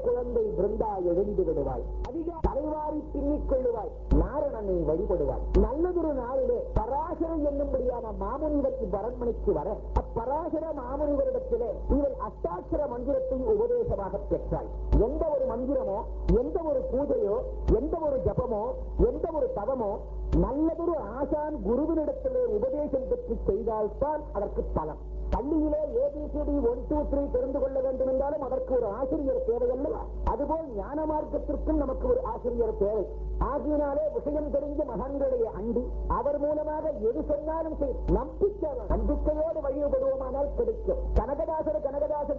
குழந்தை பிருந்தா எழுந்து விடுவாள். அதிகாலை தலைவாரி பின்னிக் கொள்ளுவாள். நாரணனை வழிபடுவாள். நல்லதொரு நாளிலே பராசரம் என்னும்படியான மாமுனிவருக்கு அரண்மனைக்கு வர, அப்பராசர மாமுனிவரிடத்திலே இவள் அஷ்டாட்சர மந்திரத்தை உபதேசமாக பெற்றாள். எந்த ஒரு மந்திரமோ, எந்த ஒரு பூஜையோ, எந்த ஒரு ஜபமோ, எந்த ஒரு தவமோ நல்லதொரு ஆசான் குருவினிடத்திலே உபதேசம் பெற்று செய்தால்தான் அதற்கு பலன். பள்ளியிலே ABCD 1 2 3 தெரிந்து கொள்ள வேண்டும் என்றாலும் அதற்கு ஒரு ஆசிரியர் தேவை அல்லவா? அதுபோல் ஞான மார்க்கத்திற்கும் நமக்கு ஒரு ஆசிரியர் தேவை. ஆகியனாலே விஷயம் தெரிஞ்ச மகான்களை அண்டி அவர் மூலமாக எது சொன்னாலும் சரி நம்பிக்கையோடு வழிபடுவோமானால் கிடைக்கும். கனகதாசர்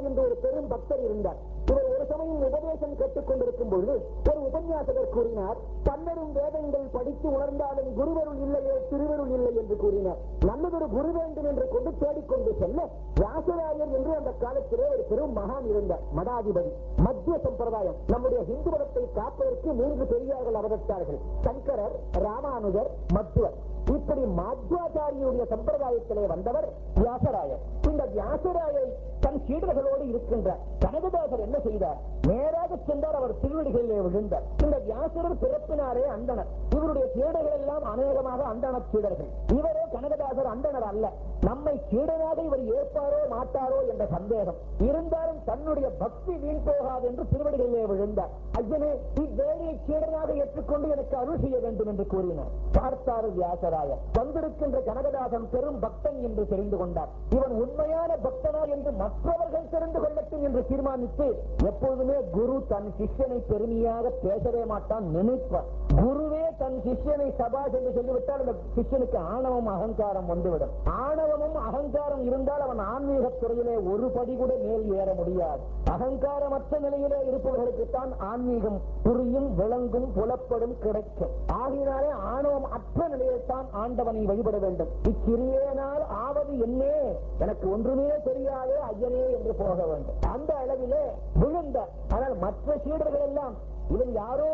என்று ஒரு பெரும் பக்தர் இருந்தார். இவர் ஒரு சமயம் உபதேசம் கேட்டுக் கொண்டிருக்கும் பொழுது ஒரு உபன்யாசகர் கூறினார், 12 வேதங்கள் படித்து உணர்ந்தாலும் குருவருள் இல்லையே, திருவருள் இல்லை என்று கூறினார். நல்லதொரு குரு வேண்டும் என்று கொண்டு தேடிக்கொண்டு செல்ல வியாசராயர் என்று அந்த காலத்திலே ஒரு பெரும் மகான் இருந்தார், மடாதிபதி. மத்திய சம்பிரதாயம், நம்முடைய இந்து மதத்தை காப்பதற்கு 3 பெரியார்கள் அவதரித்தார்கள். சங்கரர், ராமானுஜர், மத்வர். இப்படி மாத்வாச்சாரியுடைய சம்பிரதாயத்திலே வந்தவர் வியாசராயர். இந்த வியாசராயர் தன் சீடர்களோடு இருக்கின்றார். கனகதாசர் என்ன செய்தார்? நேராக சென்றார், அவர் திருவடிகளிலே விழுந்தார். இந்த வியாசரர் பிறப்பினாரே அந்தனர். இவருடைய சீடர்கள் எல்லாம் அநேகமாக அந்தன சீடர்கள். இவரே கனகதாசர் அந்தனர் அல்ல. நம்மை சீடனாக இவர் ஏற்பாரோ மாட்டாரோ என்ற சந்தேகம் இருந்தாலும் தன்னுடைய பக்தி வீண் போகாது என்று திருவடிகளிலே விழுந்தார். ஐயனே, இவ்வேளையை சீடனாக ஏற்றுக்கொண்டு எனக்கு அருள் செய்ய வேண்டும் என்று கூறினார். பார்த்தார் வியாசராயர். வந்திருக்கின்ற கனகதாசன் பெரும் பக்தன் என்று தெரிந்து கொண்டார். இவன் உண்மையான பக்தனா என்று மற்றவர்கள் தெரிந்து கொள்ளட்டும் என்று தீர்மானித்து, எப்பொழுதுமே குரு தன் சிஷ்யனை பெருமையாக பேசவே மாட்டான், நினைப்பார். குருவே தன் சிஷ்யனை சபாஷ் என்று சொல்லிவிட்டால் அந்த சிஷ்யனுக்கு ஆணவம் அகங்காரம் வந்துவிடும். ஆணவமும் அகங்காரம் இருந்தால் அவன் ஆன்மீக துறையிலே ஒரு படி கூட மேல் ஏற முடியாது. அகங்காரமற்ற நிலையிலே இருப்பவர்களுக்குத்தான் ஆன்மீகம் புரியும், விளங்கும், புலப்படும், கிடைக்கும். ஆகினாலே ஆணவம் அற்ற நிலையில் தான் ஆண்டவனை வழிபட வேண்டும். இச்சிறியனால் ஆவது என்னே, எனக்கு ஒன்றுமே தெரியாதே ஐயனே என்று போக வேண்டும். அந்த அளவிலே விழுந்தார். ஆனால் மற்ற சீடர்கள் எல்லாம் இவன் யாரோ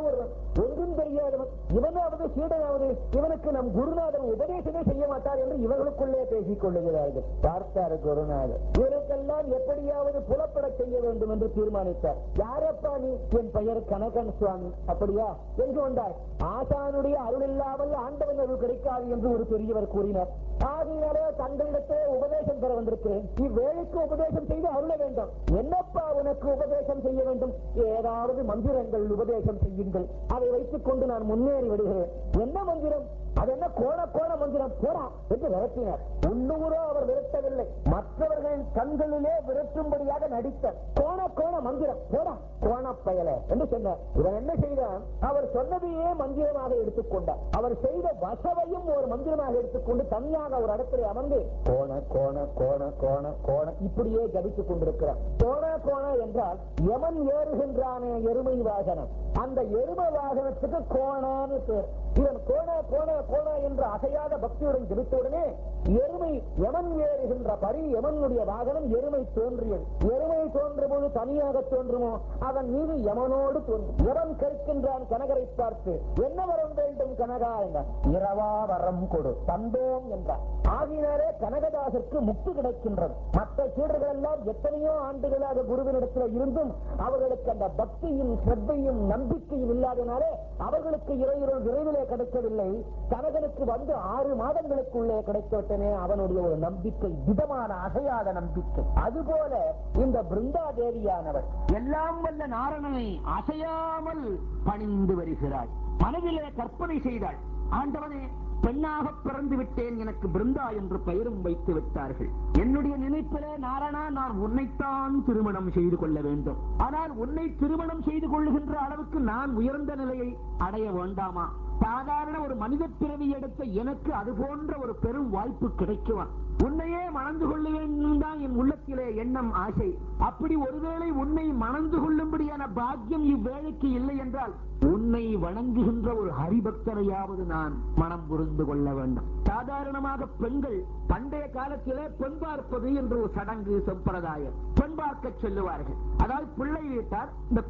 ஒன்றும் தெரியாதவன், இவனாவது சீடனாவது இவனுக்கு நம் குருநாதன் உபதேசமே செய்ய மாட்டார் என்று இவர்களுக்குள்ளே பேசிக் கொள்ளுகிறார்கள். பார்த்தார் குருநாதர். இவருக்கெல்லாம் எப்படியாவது புலப்பட செய்ய வேண்டும் என்று தீர்மானித்தார். யாரப்பா நீ? என் பெயர் கனகன் சுவாமி. அப்படியா? என்று கொண்டார். ஆசானுடைய அருள் இல்லாமல் ஆண்டவன் அருள் கிடைக்காது என்று ஒரு பெரியவர் கூறினார். ஆகையாலே தங்களிடத்திலே உபதேசம் பெற வந்திருக்கிறேன். இவ்வேளைக்கு உபதேசம் செய்து அருள வேண்டும். என்னப்பா உனக்கு உபதேசம் செய்ய வேண்டும்? ஏதாவது மந்திரங்கள் உபதேசம் செய்யுங்கள், அதை வைத்துக் கொண்டு நான் முன்னேறி விடுகிறேன். என்ன மந்திரம்? அது என்ன கோண மந்திரம்? போடா என்று விரட்டினார். உள்ளூரோ அவர் விரட்டவில்லை, மற்றவர்களின் கண்களிலே விரட்டும்படியாக நடித்தார். கோண மந்திரம், போடா கோணப்பயல என்று சொன்னார். இவன் என்ன செய்தான்? அவர் சொன்னதையே மந்திரமாக எடுத்துக்கொண்டார். அவர் செய்த வசவையும் ஒரு மந்திரமாக எடுத்துக்கொண்டு தனியாக ஒரு இடத்துல அமர்ந்து கோண கோண கோண கோண கோண இப்படியே ஜபித்துக் கொண்டிருக்கிறார். கோண என்றால் யமன் ஏறுகின்றானே எருமை வாகனம், அந்த எருமை வாகனத்துக்கு கோணான்னு பேர். இவன் கோண என்ற அசையாத பக்தியுடன் ஜபித்தவுடனே எருமை யமன் ஏறுகின்ற பரி, யமனுடைய வாகனம் எருமை தோன்றியது. எருமை தோன்றும்போது தனியாக தோன்றுமோ, அதன் மீது யமனோடு தோன்றும். யமன் கற்கின்றான் கனகரை பார்த்து, என்ன வரம் வேண்டும் கனகா என்றான். இரவா வரம் கொடு தந்தோம் என்றார். ஆகினாலே கனகதாசருக்கு முக்தி கிடைக்கின்றது. மற்ற சீடர்கள் எல்லாம் எத்தனையோ ஆண்டுகளாக குருவினிடத்தில் இருந்தும் அவர்களுக்கு அந்த பக்தியும் ஸ்ரத்தையும் நம்பிக்கையும் இல்லாதனாலே அவர்களுக்கு இறையுருள் விரைவிலே கிடைக்கவில்லை. கனகனுக்கு வந்து 6 மாதங்களுக்குள்ளே கிடைத்தோட்டனே அவனுடைய ஒரு நம்பிக்கை, திடமான அசையாத நம்பிக்கை. அதுபோல இந்த பிருந்தா தேவியானவர் எல்லாம் வல்ல நாரணனை அசையாமல் பணிந்து வருகிறாள். மனதிலே கற்பனை செய்தாள், ஆண்டவனே பெண்ணாக பிறந்து விட்டேன், எனக்கு பிருந்தா என்று பெயரும் வைத்து விட்டார்கள். என்னுடைய நினைப்பிலே நாரணா, நான் உன்னைத்தான் திருமணம் செய்து கொள்ள வேண்டும். ஆனால் உன்னை திருமணம் செய்து கொள்ளுகின்ற அளவுக்கு நான் உயர்ந்த நிலையை அடைய வேண்டாமா? சாதாரண ஒரு மனித பிறவி எடுத்த எனக்கு அது போன்ற ஒரு பெரும் வாய்ப்பு கிடைக்குமா? உன்னையே மணந்து கொள்ள வேண்டும் தான் என் உள்ளத்திலே எண்ணம், ஆசை. அப்படி ஒருவேளை உன்னை மணந்து கொள்ளும்படியான பாக்கியம் இவ்வேளைக்கு இல்லை என்றால் உன்னை வணங்குகின்ற ஒரு ஹரிபக்தரையாவது நான் மனம் புரிந்து கொள்ள வேண்டும். சாதாரணமாக பெண்கள் பண்டைய காலத்திலே பெண் பார்ப்பது என்று ஒரு சடங்கு சம்பிரதாயம். பெண் பார்க்க சொல்லுவார்கள். அதாவது பிள்ளை வீட்டார், இந்த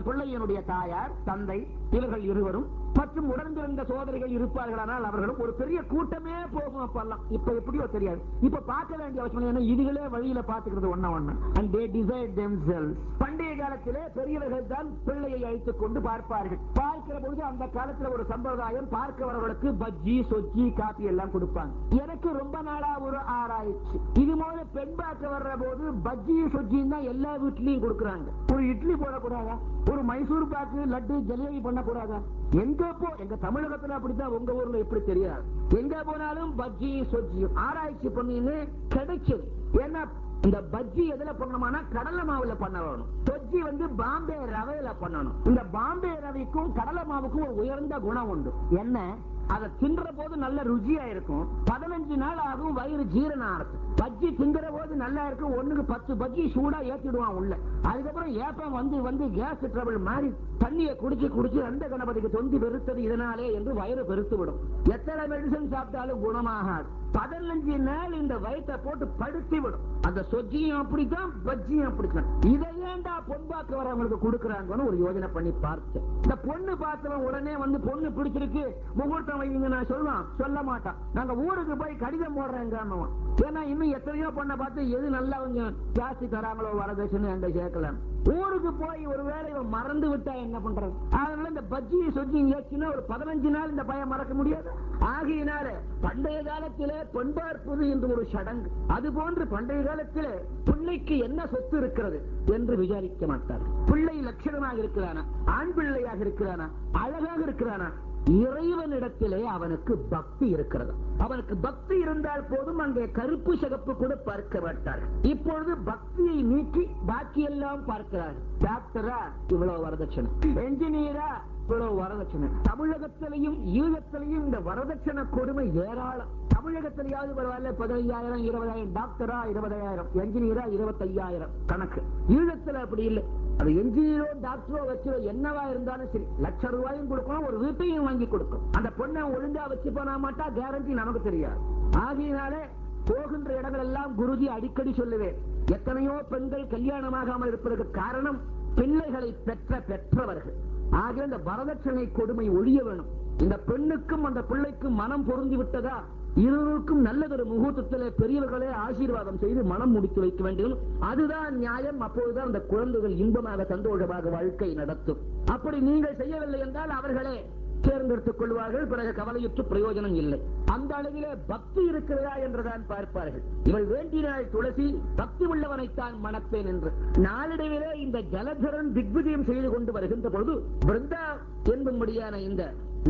பிள்ளையினுடைய தாயார், தந்தை இவர்கள் இருவரும் மற்றும் உடன்பிறந்த சோதரிகள் இருப்பார்கள். ஆனால் அவர்களும் ஒரு பெரிய கூட்டமே போகும். அப்பெல்லாம் இப்ப எப்படியோ தெரியாது. இப்ப பார்க்க வேண்டிய அவசியம், இதுகளே வழியில பார்த்துக்கிறது ஒண்ணு. And they decide themselves. பண்டைய காலத்திலே பெரியவர்கள் தான் பிள்ளையை அழைத்துக் கொண்டு பார்ப்பார்கள். பார்க்கிற பொழுது அந்த காலத்துல ஒரு சம்பிரதாயம், பார்க்க வரவர்களுக்கு பஜ்ஜி சொஜ்ஜி காபி எல்லாம் கொடுப்பாங்க. எனக்கு ரொம்ப நாளா ஒரு ஆராய்ச்சி, இது போல பெண் பார்க்க வர்ற போது பஜ்ஜி சொஜ்ஜி தான் எல்லா வீட்லயும் கொடுக்குறாங்க. ஒரு இட்லி போடக்கூடாதா? ஒரு மைசூர் பாக்கு லட்டு ஜலேபி பண்ணக்கூடாதா? எங்க தமிழகத்துல அப்படித்தான், உங்க ஊர்ல எப்படி தெரியாது. எங்க போனாலும் பஜ்ஜி சொஜ்ஜி ஆராய்ச்சி பண்ணி கிடைச்சது. ஏன்னா இந்த பஜ்ஜி எதுல பண்ணணும்னா கடலை மாவுல பண்ண வேணும். சொஜ்ஜி பாம்பே ரவையில பண்ணணும். இந்த பாம்பே ரவைக்கும் கடலை மாவுக்கும் ஒரு உயர்ந்த குணம் உண்டு. என்ன? அதை தின்ற போது நல்ல ருச்சியா இருக்கும். 15 நாள் ஆகும் வயிறு ஜீரணம் ஆகும். பஜ்ஜி திங்கிற போது நல்லா இருக்கும். 1க்கு 10 பஜ்ஜி சூடா ஏத்திடுவான் உள்ள. அதுக்கப்புறம் ஏப்பம் வந்து கேஸ் ட்ரபிள் மாதிரி தண்ணியை குடிச்சு அந்த கணபதிக்கு தொந்தி பெருத்தது இதனாலே என்று வயிறு பெருத்து விடும். எத்தனை மெடிசன் சாப்பிட்டாலும் குணமாகாது. 15 நாள் இந்த வயிற்றை போட்டு படுத்தி விடும். அந்த சொஜ்ஜியும் அப்படித்தான், பஜ்ஜியும் அப்படித்தான். இதை ஏண்டா பொன் பார்க்க வரவங்களுக்கு கொடுக்குறாங்கன்னு ஒரு யோஜனை பண்ணி பார்த்தேன். இந்த பொண்ணு பார்த்தவன் உடனே பொண்ணு பிடிச்சிருக்கு முகூர்த்தம் வைங்க நான் சொல்ல மாட்டான். நாங்க ஊருக்கு போய் கடிதம் போடுறேங்க. ஏன்னா இன்னும் எத்தனையோ பொண்ணை பார்த்து எது நல்லா ஜாஸ்தி தராங்களோ வரதட்சணை எங்க சேர்க்கலாம். ஊருக்கு போய் ஒரு வேளை மறந்து விட்டா என்ன பண்றது? அதனால இந்த பஜ்ஜி சொஜ்ஜி ஏச்சுன்னா ஒரு 15 நாள் இந்த பயம் மறக்க முடியாது. ஆகையினால பண்டைய காலத்திலே பெண் பார்ப்பது என்று ஒரு சடங்கு. அது போன்று பண்டைய காலத்திலே பிள்ளைக்கு என்ன சொத்து இருக்கிறது என்று விசாரிக்க மாட்டார். பிள்ளை லட்சணமாக இருக்கிறானா, ஆண் பிள்ளையாக இருக்கிறானா, அழகாக இருக்கிறானா, இறைவனிடத்திலே அவனுக்கு பக்தி இருக்கிறது. அவனுக்கு பக்தி இருந்தால் போதும். அங்கே கருப்பு சிகப்பு கூட பார்க்க மாட்டார்கள். இப்பொழுது பக்தியை நீக்கி பாக்கியெல்லாம் பார்க்கிறார். டாக்டரா இவ்வளவு வரதட்சணை, என்ஜினியரா இவ்வளவு வரதட்சணை. தமிழகத்திலையும் ஈழத்திலையும் இந்த வரதட்சணை கொடுமை ஏராளம். தமிழகத்திலேயாவது பரவாயில்ல 15,000 20,000, டாக்டரா 20,000, என்ஜினியரா 25,000 கணக்கு. ஈழத்துல அப்படி இல்லை. அது என்ஜினியரோ டாக்டரோ வச்சு என்னவா இருந்தாலும் சரி, ₹1,00,000 கொடுக்கணும், ஒரு வீட்டையும் வாங்கி கொடுக்கும். அந்த பொண்ணை ஒழுங்கா வச்சு போனா மாட்டா, கேரண்டி நமக்கு தெரியாது. ஆகையினாலே போகின்ற இடங்கள் எல்லாம் குருஜி அடிக்கடி சொல்லுவேன், எத்தனையோ பெண்கள் கல்யாணமாகாமல் இருப்பதற்கு காரணம் பிள்ளைகளை பெற்றவர்கள். ஆகிய இந்த வரதட்சணை கொடுமை ஒழிய வேணும். இந்த பெண்ணுக்கும் அந்த பிள்ளைக்கும் மனம் பொருந்தி விட்டதா, இருவருக்கும் நல்லதொரு முகூர்த்தத்திலே பெரியவர்களே ஆசீர்வாதம் செய்து மனம் முடித்து வைக்க வேண்டும். அதுதான் நியாயம். அப்போதுதான் அந்த குழந்தைகள் இன்பமாக சந்தோஷமாக வாழ்க்கை நடத்தும். அப்படி நீங்கள் செய்யவில்லை என்றால் அவர்களே தேர்ந்தெடுத்துக் கொள்வார்கள். பிறகு கவலையுற்று பிரயோஜனம் இல்லை. அந்த அளவிலே பக்தி இருக்கிறதா என்றுதான் பார்ப்பார்கள். இவள் வேண்டினாள் துளசி, பக்தி உள்ளவனைத்தான் மணப்பேன் என்று. நாளிடைவிலே இந்த ஜலதரன் திக்விஜயம் செய்து கொண்டு வருகின்ற பொழுது பிருந்தா என்பும்படியான இந்த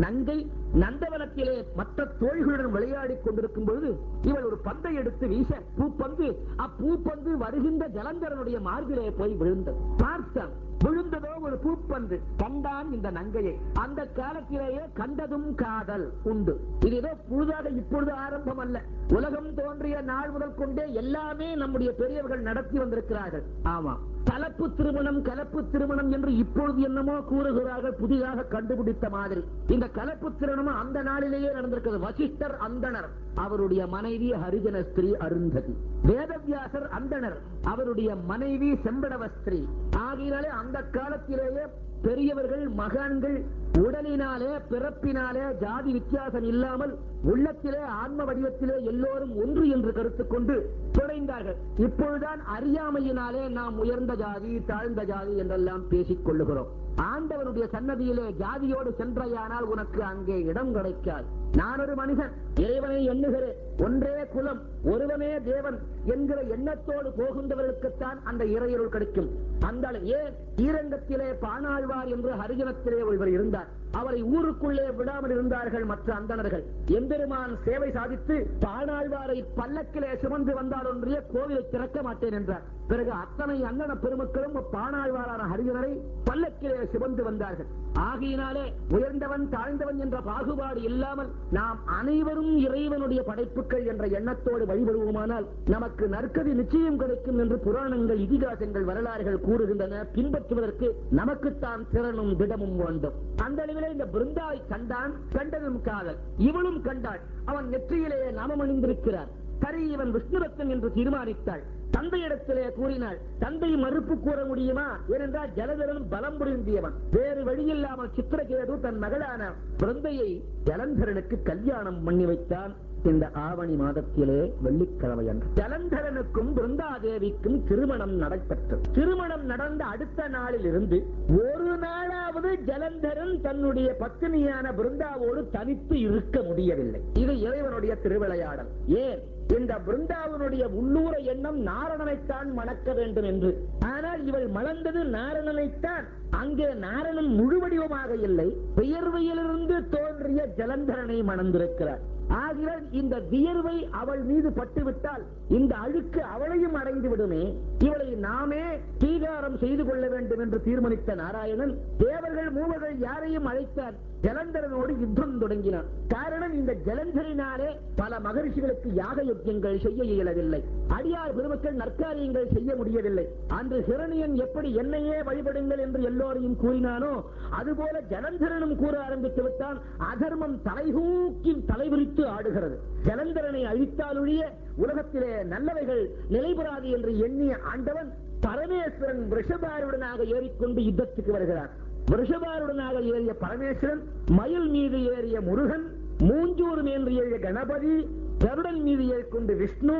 நங்கை நந்தவனத்திலே மற்ற தோள்களுடன் விளையாடிக் கொண்டிருக்கும் பொழுது இவள் ஒரு பந்தை எடுத்து வீச, பூப்பந்து, அப்பூப்பந்து வருகின்ற ஜலந்தரனுடைய மார்பிலே போய் விழுந்தது. பார்த்தான், விழுந்ததோ ஒரு பூப்பந்து. கண்டான் இந்த நங்கையை. அந்த காலத்திலேயே கண்டதும் காதல் உண்டு. இது ஏதோ புதிதாக இப்பொழுது ஆரம்பம் அல்ல. உலகம் தோன்றிய நாள் முதல் கொண்டே எல்லாமே நம்முடைய பெரியவர்கள் நடத்தி வந்திருக்கிறார்கள். ஆமா, கலப்பு திருமணம் கலப்பு திருமணம் என்று இப்பொழுது என்னமோ கூறுகிறார்கள், புதிதாக கண்டுபிடித்த மாதிரி. இந்த கலப்பு திருமணம் அந்த நாளிலேயே நடந்திருக்கிறது. வசிஷ்டர் அந்தணர், அவருடைய மனைவி ஹரிஜன ஸ்திரீ அருந்ததி. வேதவியாசர் அந்தணர், அவருடைய மனைவி செம்படவஸ்திரீ. ஆகினாலே அந்த காலத்திலேயே பெரியவர்கள் மகான்கள் உடலினாலே பிறப்பினாலே ஜாதி வித்தியாசம் இல்லாமல் உள்ளத்திலே ஆன்ம வடிவத்திலே எல்லோரும் ஒன்று என்று கருத்து கொண்டு துணைந்தார்கள். இப்பொழுதுதான் அறியாமையினாலே நாம் உயர்ந்த ஜாதி தாழ்ந்த ஜாதி என்றெல்லாம் பேசிக் கொள்ளுகிறோம். ஆண்டவனுடைய சன்னதியிலே ஜாதியோடு சென்றையானால் உனக்கு அங்கே இடம் கிடைக்காது. நான் ஒரு மனிதன், இறைவனை எண்ணுகிறேன், ஒன்றே குலம் ஒருவனே தேவன் என்கிற எண்ணத்தோடு போகின்றவர்களுக்குத்தான் அந்த இறையருள் கிடைக்கும். அந்த ஏன் ஈரங்கத்திலே பாணாழ்வார் என்று ஹரிஜனத்திலே ஒருவர் இருந்தார். அவரை ஊருக்குள்ளே விடாமல் இருந்தார்கள் மற்ற அந்தணர்கள். எம்பெருமான் சேவை சாதித்து பாணாழ்வாரை பல்லக்கிலே சுமந்து வந்தால் ஒன்றிய கோவிலை திறக்க மாட்டேன் என்றார். பிறகு அத்தனை அந்தண பெருமக்களும் பாணாழ்வாரான ஹரிஜனரை பல்லக்கிலே சுமந்து வந்தார்கள். ஆகையினாலே உயர்ந்தவன் தாழ்ந்தவன் என்ற பாகுபாடு இல்லாமல் நாம் அனைவரும் இறைவனுடைய படைப்புகள் என்ற எண்ணத்தோடு வழிபடுவோமானால் நமக்கு நற்கதி நிச்சயம் கிடைக்கும் என்று புராணங்கள், இதிகாசங்கள், வரலாறுகள் கூறுகின்றன. பின்பற்றுவதற்கு நமக்குத்தான் திறனும் திடமும் வேண்டும். அந்த அளவிலே இந்த பிருந்தாவை கண்டான், கண்டதும் காதல். இவளும் கண்டாள். அவன் நெற்றியிலேயே நாமம் அணிந்திருக்கிறார். சரி, இவன் விஷ்ணுரத்தன் என்று தீர்மானித்தாள். தந்தையிடத்திலே கூறினாள். தந்தை மறுப்பு கூற முடியுமா? ஏனென்றால் ஜலதரன் பலம் புரிந்தியவன். வேறு வழியில்லாமல் சித்திரகேது தன் மகளான பிருந்தையை ஜலந்தரனுக்கு கல்யாணம் பண்ணி வைத்தான். இந்த ஆவணி மாதத்திலே வெள்ளிக்கிழமை அன்று ஜலந்தரனுக்கும் பிருந்தாதேவிக்கும் திருமணம் நடைபெற்றது. திருமணம் நடந்த அடுத்த நாளில் இருந்து ஒரு நாளாவது ஜலந்தரன் தன்னுடைய பத்தினியான பிருந்தாவோடு தனித்து இருக்க முடியவில்லை. இது இறைவனுடைய திருவிளையாடல். ஏன்? இந்த பிருந்தாவனுடைய உள்ளூர எண்ணம் நாரணனைத்தான் மணக்க வேண்டும் என்று. ஆனால் இவள் மணந்தது நாரணனைத்தான். அங்கே நாரணன் முழு வடிவமாக இல்லை, வியர்வையிலிருந்து தோன்றிய ஜலந்தரனை மணந்திருக்கிறார். ஆகினால் இந்த வியர்வை அவள் மீது பட்டுவிட்டால் இந்த அழுக்கு அவளையும் அடைந்து விடுமே. இவளை நாமே தீகாரம் செய்து கொள்ள வேண்டும் என்று தீர்மானித்த நாராயணன் தேவர்கள் மூவர்கள் யாரையும் அழைத்தார். ஜலந்தரனோடு யுத்தம் தொடங்கினார். காரணம், இந்த ஜலந்தரினாலே பல மகரிஷிகளுக்கு யாக யஜ்ஞங்கள் செய்ய இயலவில்லை. அடியார் பெருமக்கள் நற்காரியங்கள் செய்ய முடியவில்லை. அன்று ஹிரணியன் எப்படி என்னையே வழிபடுங்கள் என்று எல்லோரையும் கூறினானோ அதுபோல ஜலந்தரனும் கூற ஆரம்பித்து விட்டான். அதர்மம் தலைதூக்கி தலைவிரித்து ஆடுகிறது. ஜலந்தரனை அழித்தாலொழிய உலகத்திலே நல்லவைகள் நிலைபெறாது என்று எண்ணிய ஆண்டவன் பரமேஸ்வரன் ரிஷபாருடனாக ஏறிக்கொண்டு யுத்தத்துக்கு வருகிறார். ரிஷபாருடனாக ஏறிய பரமேஸ்வரன், மயில் மீது ஏறிய முருகன், மூஞ்சூர் மீது ஏறிய கணபதி, கருடன் மீது ஏறிக்கொண்டு விஷ்ணு,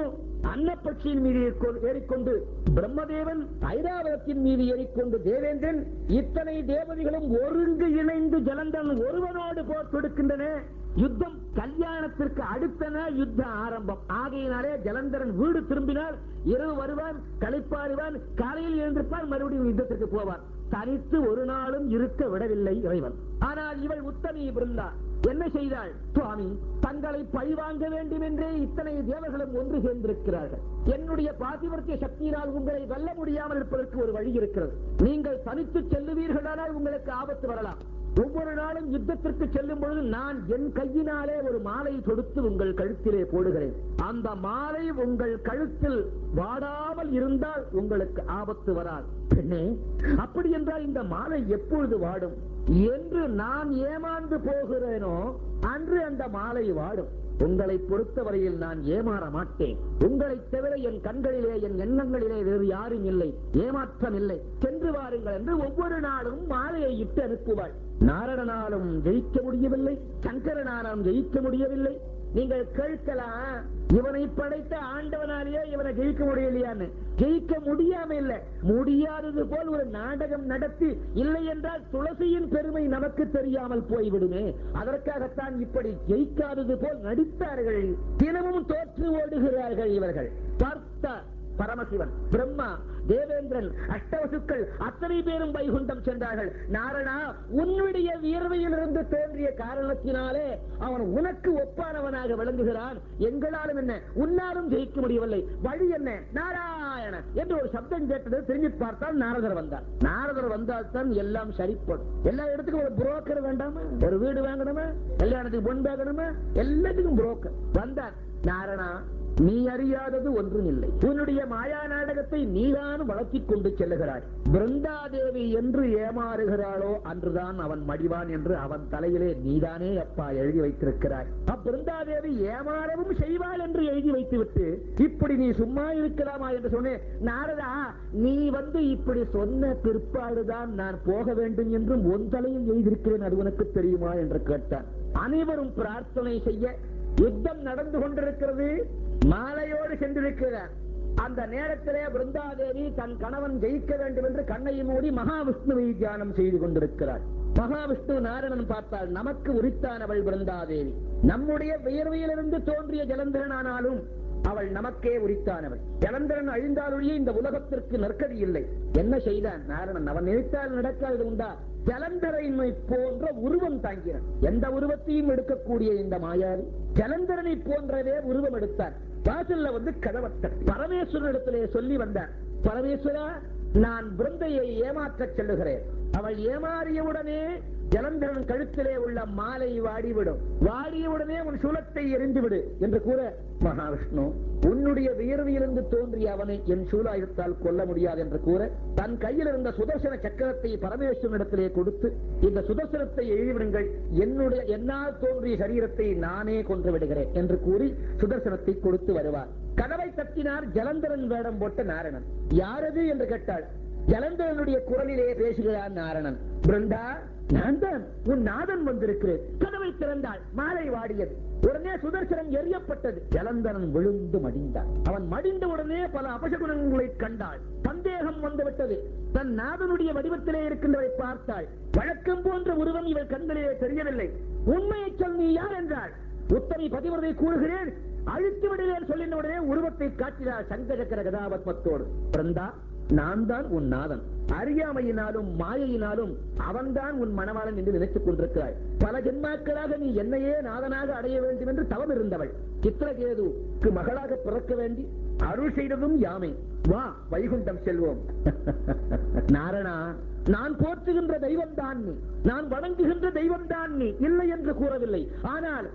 அன்னப்பட்சியின் மீது ஏறிக்கொண்டு பிரம்மதேவன், ஐராவதத்தின் மீது ஏறிக்கொண்டு தேவேந்திரன், இத்தனை தேவதைகளும் ஒருங்கு இணைந்து ஜலந்தரன் ஒருவனோடு போர் தொடுக்கின்றன. யுத்தம் கல்யாணத்திற்கு அடுத்த நாள் யுத்தம் ஆரம்பம். ஆகையினாலே ஜலந்தரன் வீடு திரும்பினால் இரவு வருவான், களைப்பாறுவான், காலையில் எழுந்திருப்பான், மறுபடியும் யுத்தத்திற்கு போவான். தனித்து ஒரு நாளும் இருக்க விடவில்லை இறைவன். ஆனால் இவள் உத்தமி பிருந்தா என்ன செய்தாள்? சுவாமி, தங்களை பழிவாங்க வேண்டும் என்றே இத்தனை தேவர்களும் ஒன்று சேர்ந்திருக்கிறார்கள். என்னுடைய பாதிவர்த்திய சக்தியினால் உங்களை வெல்ல முடியாமல் இருப்பதற்கு ஒரு வழி இருக்கிறது. நீங்கள் தனித்து செல்லுவீர்களானால் உங்களுக்கு ஆபத்து வரலாம். ஒவ்வொரு நாளும் யுத்தத்திற்கு செல்லும் பொழுது நான் என் கையினாலே ஒரு மாலை தொடுத்து உங்கள் கழுத்திலே போடுகிறேன். அந்த மாலை உங்கள் கழுத்தில் வாடாமல் இருந்தால் உங்களுக்கு ஆபத்து வராது. பெண்ணே, அப்படி என்றால் இந்த மாலை எப்பொழுது வாடும் என்று நான் ஏமாந்து போகிறேனோ அன்று அந்த மாலை வாடும். உங்களை பொறுத்தவரையில் நான் ஏமாற மாட்டேன். உங்களை தவிர என் கண்களிலே என் எண்ணங்களிலே வேறு யாரும் இல்லை, ஏமாற்றம் இல்லை, சென்று வாருங்கள் என்று ஒவ்வொரு நாளும் மாலையை இட்டு அனுப்புவாள். நாரணனாலும் ஜெயிக்க முடியவில்லை, சங்கரனாலும் ஜெயிக்க முடியவில்லை. நீங்கள் கேட்கலாம், இவனை படைத்த ஆண்டவனாலேயே இவனை ஜெயிக்க முடியலையான்னு. ஜெயிக்க முடியாம இல்ல, முடியாதது போல் ஒரு நாடகம் நடத்தி, இல்லை என்றால் துளசியின் பெருமை நமக்கு தெரியாமல் போய்விடுமே. அதற்காகத்தான் இப்படி ஜெயிக்காதது போல் நடித்தார்கள். தினமும் தோற்று ஓடுகிறார்கள் இவர்கள். பார்த்த பரமசிவன், பிரம்மா, தேவேந்திரன், அஷ்டவசுக்கள் அத்தனை பேரும் வைகுண்டம் சென்றார்கள். நாரணா, உன்னுடைய வியர்வையிலிருந்து தோன்றிய காரணத்தினாலே அவன் உனக்கு ஒப்பானவனாக விளங்குகிறான். எங்களாலும் என்ன, உன்னாலும் ஜெயிக்க முடியவில்லை, வழி என்ன? நாராயண என்று ஒரு சப்தம் கேட்டது. திரும்பி பார்த்தால் நாரதர் வந்தார். நாரதர் வந்தால் தான் எல்லாம் சரிப்படும். எல்லா இடத்துக்கும் ஒரு புரோக்கர் வேண்டாமா? ஒரு வீடு வாங்கணுமா, கல்யாணத்துக்கு பொன் வாங்கணுமா, எல்லாத்துக்கும் புரோக்கர் வந்தார். நாரணா, நீ அறியாதது ஒன்றும் இல்லை. உன்னுடைய மாயா நாடகத்தை நீதான் வளர்த்திக் கொண்டு செல்லுகிறாய். பிருந்தாதேவி என்று ஏமாறுகிறாளோ அன்றுதான் அவன் மடிவான் என்று அவன் தலையிலே நீதானே அப்பா எழுதி வைத்திருக்கிறாய். பிருந்தாதேவி ஏமாறவும் செய்வாள் என்று எழுதி வைத்துவிட்டு இப்படி நீ சும்மா இருக்கலாமா என்று சொன்னேன். நாரதா, நீ இப்படி சொன்ன பிற்பாடுதான் நான் போக வேண்டும் என்றும் உன் தலையில் எழுதியிருக்கிறேன், அது உனக்கு தெரியுமா என்று கேட்டான். அனைவரும் பிரார்த்தனை செய்ய யுத்தம் நடந்து கொண்டிருக்கிறது. மாலையோடு சென்றிருக்கிறார். அந்த நேரத்திலே பிருந்தாதேவி தன் கணவன் ஜெயிக்க வேண்டும் என்று கண்ணை மூடி மகாவிஷ்ணுவை தியானம் செய்து கொண்டிருக்கிறார். மகாவிஷ்ணு நாரணன் பார்த்தால், நமக்கு உரித்தானவள் பிருந்தாதேவி. நம்முடைய வியர்வையிலிருந்து தோன்றிய ஜலந்திரனானாலும் அவள் நமக்கே உரித்தானவள். ஜலந்திரன் அழிந்தாலொழிய இந்த உலகத்திற்கு நற்கதி இல்லை. என்ன செய்தான் நாரணன்? அவன் நினைத்தால் நடக்காது உண்டா? ஜலந்தரனை போன்ற உருவம் தாங்கினான். எந்த உருவத்தையும் எடுக்கக்கூடிய இந்த மாயாவி ஜலந்தரனை போன்றவே உருவம் எடுத்தார். வாசல்ல கதவத்த பரமேஸ்வரனிடத்திலே சொல்லி வந்தார். பரமேஸ்வரா, நான் பிருந்தையை ஏமாற்றச் செல்லுகிறேன். அவள் ஏமாறியவுடனே ஜலந்தரன் கழுத்திலே உள்ள மாலை வாடிவிடும். வாடியவுடனே உன் சூலத்தை எரிந்துவிடு என்று கூற, மகாவிஷ்ணு, உன்னுடைய வியர்வையிலிருந்து தோன்றிய அவனை என் சூலாயுதத்தால் கொல்ல முடியாது என்று கூற, தன் கையில் இருந்த சுதர்சன சக்கரத்தை பரமேஸ்வரனிடத்திலே கொடுத்து, இந்த சுதர்சனத்தை எழுதிவிடுங்கள், என்னால் தோன்றிய சரீரத்தை நானே கொன்று விடுகிறேன் என்று கூறி சுதர்சனத்தை கொடுத்து வருவார். கதவை தட்டினார். ஜலந்தரன் வேடம் போட்ட நாரணன். யாரது என்று கேட்டாள். ஜலந்தரனுடைய குரலிலே பேசுகிறார் நாரணன். பிருந்தா, நான் தான் உன் நாதன் வந்திருக்கிறேன். கதவை திறந்தாள். மாலை வாடியது. உடனே சுதர்சனம் எரியப்பட்டது. ஜலந்தரன் விழுந்து மடிந்தான். அவன் மடிந்த உடனே பல அபசகுணங்களை கண்டாள். சந்தேகம் வந்துவிட்டது. தன் நாதனுடைய வடிவத்திலே இருக்கின்றதை பார்த்தாள். வழக்கம் போன்ற உருவம் இவள் கண்களிலே தெரியவில்லை. உண்மையை சொல், நீ யார் என்றாள். உத்தமி பதிவதை கூறுகிறேன், அழித்து விடுகிறேன் சொல்லின உடனே உருவத்தை காட்டினார் சங்கசக்கர கதாபத்மத்தோடு. பிருந்தா, நான் தான் உன் நாதன். அறியாமையினாலும் மாயையினாலும் அவன்தான் உன் மணவாளன் என்று நினைத்துக் கொண்டிருக்கிறாய். பல ஜென்மாக்களாக நீ என்னையே நாதனாக அடைய வேண்டும் என்று தவம் இருந்தவள். சித்திரகேதுக்கு மகளாக பிறக்க வேண்டி அருள் செய்ததும் யாமை. வா, வைகுண்டம் செல்வோம். நாரணா, நான் போற்றுகின்ற தெய்வம் தான் நீ, நான் வணங்குகின்ற தெய்வம் தான் நீ, இல்லை என்று கூறவில்லை. ஆனால்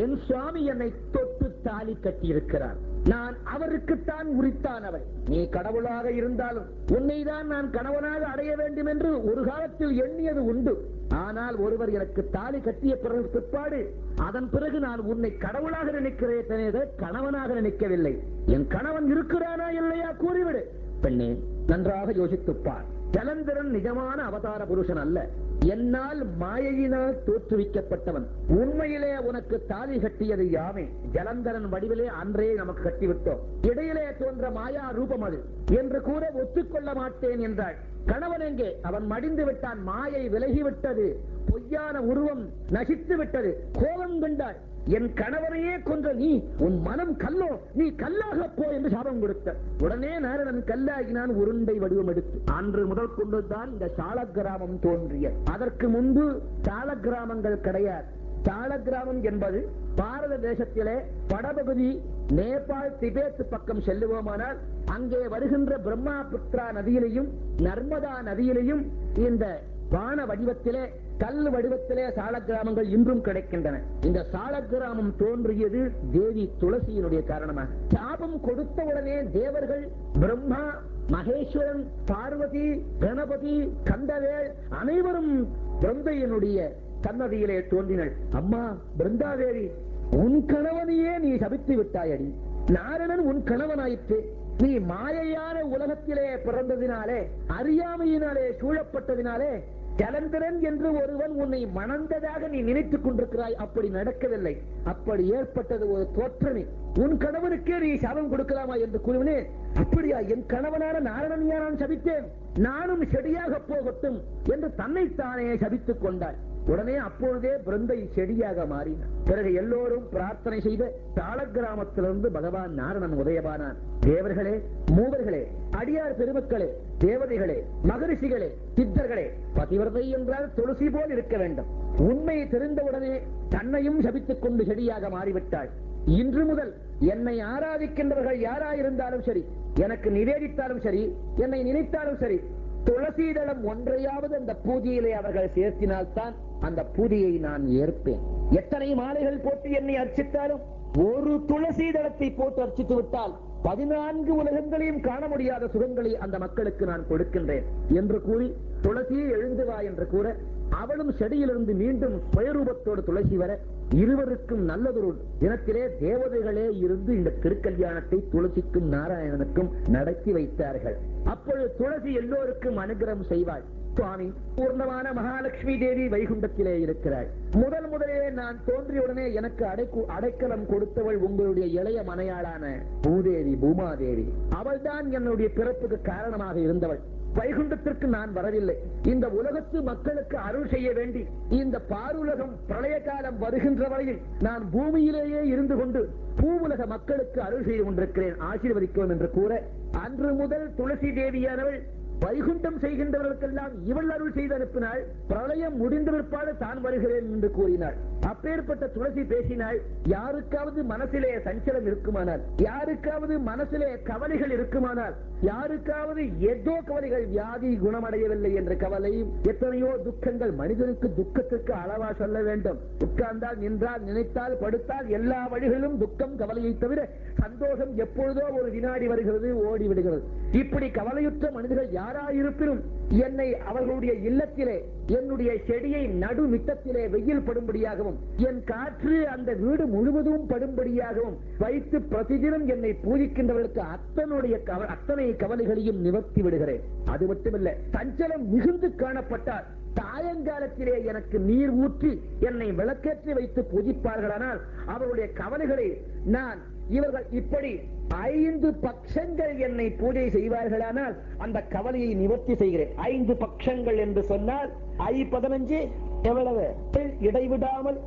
என் சுவாமி என்னை தொட்டு தாலி கட்டியிருக்கிறார். நான் அவருக்குத்தான் உரித்தானவள். நீ கடவுளாக இருந்தாலும் உன்னைதான் நான் கணவனாக அடைய வேண்டும் என்று ஒரு காலத்தில் எண்ணியது உண்டு. ஆனால் ஒருவர் எனக்கு தாலி கட்டிய பிற்பாடு அதன் பிறகு நான் உன்னை கடவுளாக நினைக்கிறேன், கணவனாக நினைக்கவில்லை. என் கணவன் இருக்கிறானா இல்லையா கூறிவிடு. பெண்ணே, நன்றாக யோசித்துப்பார். ஜலந்தரன் நிஜமான அவதார புருஷன் அல்ல, என்னால் மாயையினால் தோற்றுவிக்கப்பட்டவன். உண்மையிலே உனக்கு தாலி கட்டியது யாமே. ஜலந்தரன் வடிவிலே அன்றே நமக்கு கட்டிவிட்டோம். இடையிலே தோன்ற மாயா ரூபம் அது என்று கூற ஒத்துக்கொள்ள மாட்டேன் என்றாள். கணவன் எங்கே? அவன் மடிந்து விட்டான். மாயை விலகிவிட்டது. பொய்யான உருவம் நசித்து விட்டது. கோபம் கொண்டாள். என் கணவனையே கொன்ற நீ, உன் மனம் கல்லோ, நீ கல்லாக போ என்று சாபம் கொடுத்த. உடனே நாரணன் கல்லாகினான், உருண்டை வடிவம் எடுத்து. அன்று முதல் கொண்டுதான் இந்த சால கிராமம் தோன்றிய. அதற்கு முன்பு சால கிராமங்கள் கிடையாது. சால கிராமம் என்பது பாரத தேசத்திலே வடபகுதி நேபாள் திபேத் பக்கம் செல்லுவோமானால் அங்கே வருகின்ற பிரம்மாபுத்திரா நதியிலையும் நர்மதா நதியிலையும் இந்த வான வடிவத்திலே கல் வடிவத்திலே சால கிராமங்கள் இன்றும் கிடைக்கின்றன. இந்த சால கிராமம் தோன்றியது தேவி துளசியினுடைய காரணமாக. சாபம் கொடுத்தவுடனே தேவர்கள், பிரம்மா, மகேஸ்வரன், பார்வதி, கணபதி, கந்தவேல் அனைவரும் பிருந்தையினுடைய சன்னதியிலே தோன்றினர். அம்மா பிருந்தாதேவி, உன் கணவனையே நீ சபித்து விட்டாயடி. நாரணன் உன் கணவனாயிற்று. நீ மாயையான உலகத்திலே பிறந்ததினாலே, அறியாமையினாலே சூழப்பட்டதினாலே ஜலந்தரன் என்று ஒருவன் உன்னை மணந்ததாக நீ நினைத்துக் கொண்டிருக்கிறாய். அப்படி நடக்கவில்லை. அப்படி ஏற்பட்டது ஒரு தோற்றமே. உன் கணவனுக்கே நீ சாபம் கொடுக்கலாமா என்று கூறினே. அப்படியா? என் கணவனான நாரணனையா நான் சபித்தேன்? நானும் செடியாக போகட்டும் என்று தன்னைத்தானே சபித்துக் கொண்டாள். உடனே அப்பொழுதே பிருந்தை செடியாக மாறினார். பிறகு எல்லோரும் பிரார்த்தனை செய்த தாள கிராமத்திலிருந்து பகவான் நாரணன் உதயமானான். தேவர்களே, மூவர்களே, அடியார் பெருமக்களே, தேவதைகளே, மகரிஷிகளே, சித்தர்களே, பதிவிரதை என்றால் துளசி போல் இருக்க வேண்டும். உண்மை தெரிந்தவுடனே தன்னையும் சபித்துக் கொண்டு செடியாக மாறிவிட்டாள். இன்று முதல் என்னை ஆராதிக்கின்றவர்கள் யாராயிருந்தாலும் சரி, எனக்கு நிவேதித்தாலும் சரி, என்னை நினைத்தாலும் சரி, துளசிதளம் ஒன்றையாவது அந்த பூஜையிலே அவர்கள் சேர்த்தினால்தான் அந்த பூஜையை நான் ஏற்பேன். எத்தனை மாலைகள் போட்டு என்னை அர்ச்சித்தாலும் ஒரு துளசி தளத்தை போட்டு அர்ச்சித்து விட்டால் 14 உலகங்களையும் காண முடியாத சுகங்களை அந்த மக்களுக்கு நான் கொடுக்கின்றேன் என்று கூறி துளசியை எழுந்து வா என்று கூற, அவளும் செடியிலிருந்து மீண்டும் சுயரூபத்தோடு துளசி வர, இருவருக்கும் நல்லதொரு தினத்திலே தேவதைகளே இருந்து இந்த திருக்கல்யாணத்தை துளசிக்கும் நாராயணனுக்கும் நடத்தி வைத்தார்கள். அப்பொழுது துளசி எல்லோருக்கும் அனுகிரகம் செய்வாள். சுவாமி, பூர்ணமான மகாலட்சுமி தேவி வைகுண்டத்திலே இருக்கிறாள். முதலே நான் தோன்றியுடனே எனக்கு அடைக்கலம் கொடுத்தவள் உங்களுடைய இளைய மனையாளான பூதேவி, பூமாதேவி. அவள்தான் என்னுடைய பிறப்புக்கு காரணமாக இருந்தவள். வைகுண்டத்திற்கு நான் வரவில்லை. இந்த உலகத்து மக்களுக்கு அருள் செய்ய வேண்டி இந்த பாருலகம் பிரளய காலம் வருகின்ற வரையில் நான் பூமியிலேயே இருந்து கொண்டு பூவுலக மக்களுக்கு அருள் செய்து கொண்டிருக்கிறேன், ஆசீர்வதிக்கும் என்று கூற, அன்று முதல் துளசி தேவியானவள் வைகுண்டம் செய்கின்றவர்களுக்கெல்லாம் இவள் அருள் செய்து அனுப்பினாள். பிரளயம் முடிந்த பிற்பாடு தான் வருகிறேன் என்று கூறினாள். அப்பேற்பட்ட துளசி பேசினாள். யாருக்காவது மனசிலே சஞ்சலம் இருக்குமானால், யாருக்காவது மனசிலே கவலைகள் இருக்குமானால், யாருக்காவது ஏதோ கவலைகள், வியாதி குணமடையவில்லை என்ற கவலையும், எத்தனையோ துக்கங்கள், மனிதனுக்கு துக்கத்திற்கு அளவா சொல்ல வேண்டும். உட்கார்ந்தால், நின்றால், நினைத்தால், படுத்தால் எல்லா வழிகளிலும் துக்கம், கவலையை தவிர சந்தோஷம் எப்பொழுதோ ஒரு வினாடி வருகிறது, ஓடி விடுகிறது. இப்படி கவலையுற்ற மனிதர்கள் யாராயிருப்பினும் என்னை அவர்களுடைய இல்லத்திலே, என்னுடைய செடியை நடுமிட்டத்திலே வெயில் படும்படியாகவும், என் காற்று அந்த வீடு முழுவதும் படும்படியாகவும் வைத்து பிரதிதினம் என்னை பூஜிக்கின்றவர்களுக்கு அத்தனை கவலைகளையும் நிவர்த்தி விடுகிறேன். அது மட்டுமல்ல, சஞ்சலம் மிகுந்து காணப்பட்டால் சாயங்காலத்திலே எனக்கு நீர் ஊற்றி என்னை விளக்கேற்றி வைத்து பூஜிப்பார்களானால் அவருடைய கவலைகளை நான், இவர்கள் இப்படி 5 பட்சங்கள் என்னை பூஜை செய்வார்களானால் அந்த கவலையை நிவர்த்தி செய்கிறேன். 5 பட்சங்கள் என்று சொன்னால் I15 எவ்வளவு? இடைவிடாமல்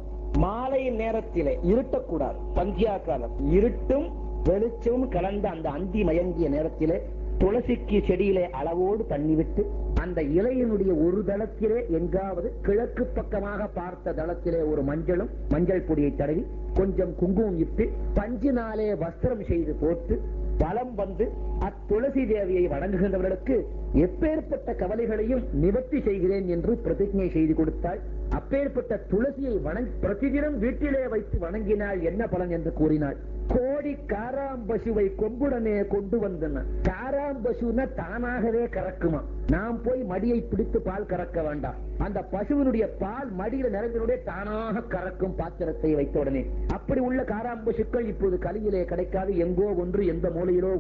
மாலை நேரத்திலே இருட்டக்கூடாது. சந்தியா காலம் இருட்டும் வெளிச்சமும் கலந்த அந்த அந்தி மயங்கிய நேரத்திலே துளசிக்கு செடியிலே அளவோடு தண்ணி விட்டு அந்த இலையினுடைய ஒரு தளத்திலே எங்காவது கிழக்கு பக்கமாக பார்த்த தளத்திலே ஒரு மஞ்சள் பொடியை தடவி கொஞ்சம் குங்குமம் இட்டு பஞ்சினாலே வஸ்திரம் செய்து போட்டு பலம் வந்து அத்துளசி தேவியை வணங்குகின்றவர்களுக்கு எப்பேற்பட்ட கவலைகளையும் நிவர்த்தி செய்கிறேன் என்று பிரதிஜை செய்து கொடுத்தாள். அப்பேற்பட்ட துளசியை பிரதிதினம் வீட்டிலே வைத்து வணங்கினாள். என்ன பலன் என்று கூறினாள். கோடி காராம்பசுவை கொம்புடனே கொண்டு வந்தன. காராம்பசுனா தானாகவே கறக்குமா. நாம் போய் மடியை பிடித்து பால் கறக்க வேண்டாம். அந்த பசுவினுடைய பால் மடியில நிறைந்தனுடைய தானாக கறக்கும் பாத்திரத்தை வைத்த உடனே. அப்படி உள்ள காராம்பசுக்கள் இப்போது கலியிலே கிடைக்காது. எங்கோ ஒன்று எந்த மூலையிலோ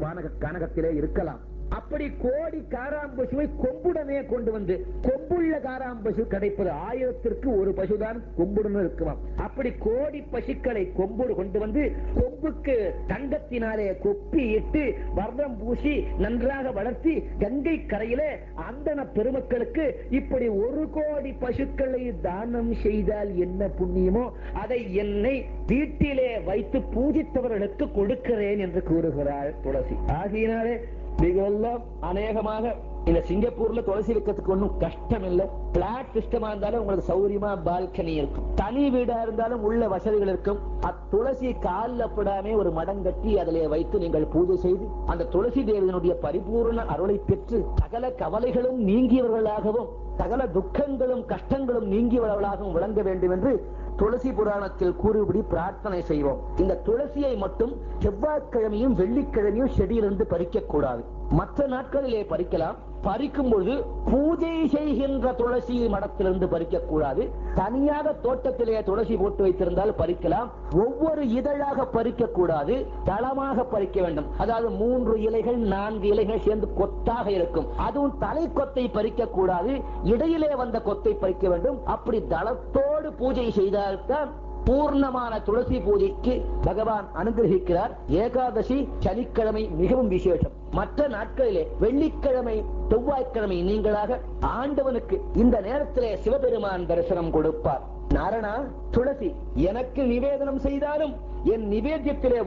கனகத்திலே இருக்கலாம். அப்படி கோடி காராம்பசுவை கொம்புடனே கொண்டு வந்து, கொம்புள்ள காராம்பசு கிடைப்பது 1000ற்கு ஒரு பசுதான் கொம்புடன் இருக்குமாம். அப்படி கோடி பசுக்களை கொம்போடு கொண்டு வந்து கொம்புக்கு தங்கத்தினாலே கொப்பி இட்டு வர்ணம் பூசி நன்றாக வளர்த்தி கங்கை கரையிலே அந்தன பெருமக்களுக்கு இப்படி 1 கோடி பசுக்களை தானம் செய்தால் என்ன புண்ணியமோ அதை என்னை வீட்டிலே வைத்து பூஜித்தவர்களுக்கு கொடுக்கிறேன் என்று கூறுகிறாள் துளசி. ஆகையினாலே அநேகமாக இந்த சிங்கப்பூர்ல துளசி வைக்கிறதுக்கு ஒன்றும் கஷ்டம் இல்லை. பிளாட் சிஸ்டமா இருந்தாலும் உங்களுக்கு சௌரியமா பால்கனி இருக்கும். தனி வீடா இருந்தாலும் உள்ள வசதிகள் இருக்கும். அத்துளசி காலில் படாமே ஒரு மடங்கட்டி அதிலே வைத்து நீங்கள் பூஜை செய்து அந்த துளசி தேவியினுடைய பரிபூர்ண அருளை பெற்று சகல கவலைகளும் நீங்கியவர்களாகவும் சகல துக்கங்களும் கஷ்டங்களும் நீங்கியவர்களாகவும் விளங்க வேண்டும் என்று துளசி புராணத்தில் கூறுபடி பிரார்த்தனை செய்வோம். இந்த துளசியை மட்டும் செவ்வாய்க்கிழமையும் வெள்ளிக்கிழமையும் செடியிலிருந்து பறிக்க கூடாது. மற்ற நாட்களிலே பறிக்கலாம். பறிக்கும் பொழுது பூஜை செய்கின்ற துளசி மடத்திலிருந்து பறிக்க கூடாது. தனியாக தோட்டத்திலே துளசி போட்டு வைத்திருந்தால் பறிக்கலாம். ஒவ்வொரு இதழாக பறிக்க கூடாது, தளமாக பறிக்க வேண்டும். அதாவது 3 இலைகள் 4 இலைகள் சேர்ந்து கொத்தாக இருக்கும். அதுவும் தலை கொத்தை பறிக்க கூடாது, இடையிலே வந்த கொத்தை பறிக்க வேண்டும். அப்படி தளத்தோடு பூஜை செய்தால்தான் பூர்ணமான துளசி பூஜைக்கு பகவான் அனுகிரகிக்கிறார். ஏகாதசி சனிக்கிழமை மிகவும் விசேஷம். மற்ற நாட்களிலே வெள்ளிக்கிழமை செவ்வாய்க்கிழமை நீங்களாக ஆண்டவனுக்கு இந்த நேரத்திலே சிவபெருமான் தரிசனம் கொடுப்பார். நாரணா, துளசி எனக்கு நிவேதனம் செய்தாலும் என் நிவேத்தியத்திலே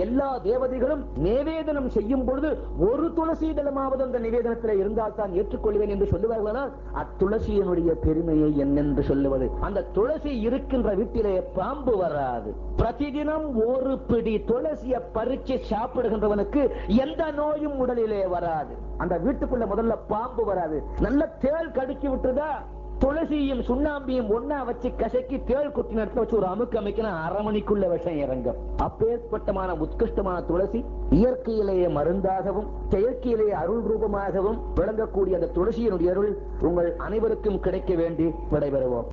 எல்லா தேவதைகளும் நிவேதனம் செய்யும் பொழுது ஒரு துளசி தளமாவது அந்த நிவேதனத்தில் இருந்தால் தான் ஏற்றுக்கொள்வேன் என்று சொல்லுவார்களா? அத்துளசியினுடைய பெருமையை என்னென்று சொல்லுவது? அந்த துளசி இருக்கின்ற வீட்டிலே பாம்பு வராது. பிரதிதினம் ஒரு பிடி துளசியை பறிச்சு சாப்பிடுகின்றவனுக்கு எந்த நோயும் உடலிலே வராது. அந்த வீட்டுக்குள்ள முதல்ல பாம்பு வராது. நல்ல தேள் கடிச்சு விட்டுதா, துளசியும் சுண்ணாம்பியும் ஒன்னா வச்சு கசக்கி தேள் குட்டி நடத்த வச்சு ஒரு அமுக்கு அமைக்கிற 1/2 மணிக்குள்ள விஷம் இறங்கும். அப்பேற்பட்டமான உத்கிருஷ்டமான துளசி இயற்கையிலேயே மருந்தாகவும் செயற்கையிலேயே அருள் ரூபமாகவும் விளங்கக்கூடிய அந்த துளசியினுடைய அருள் உங்கள் அனைவருக்கும் கிடைக்க வேண்டி விடைபெறுவோம்.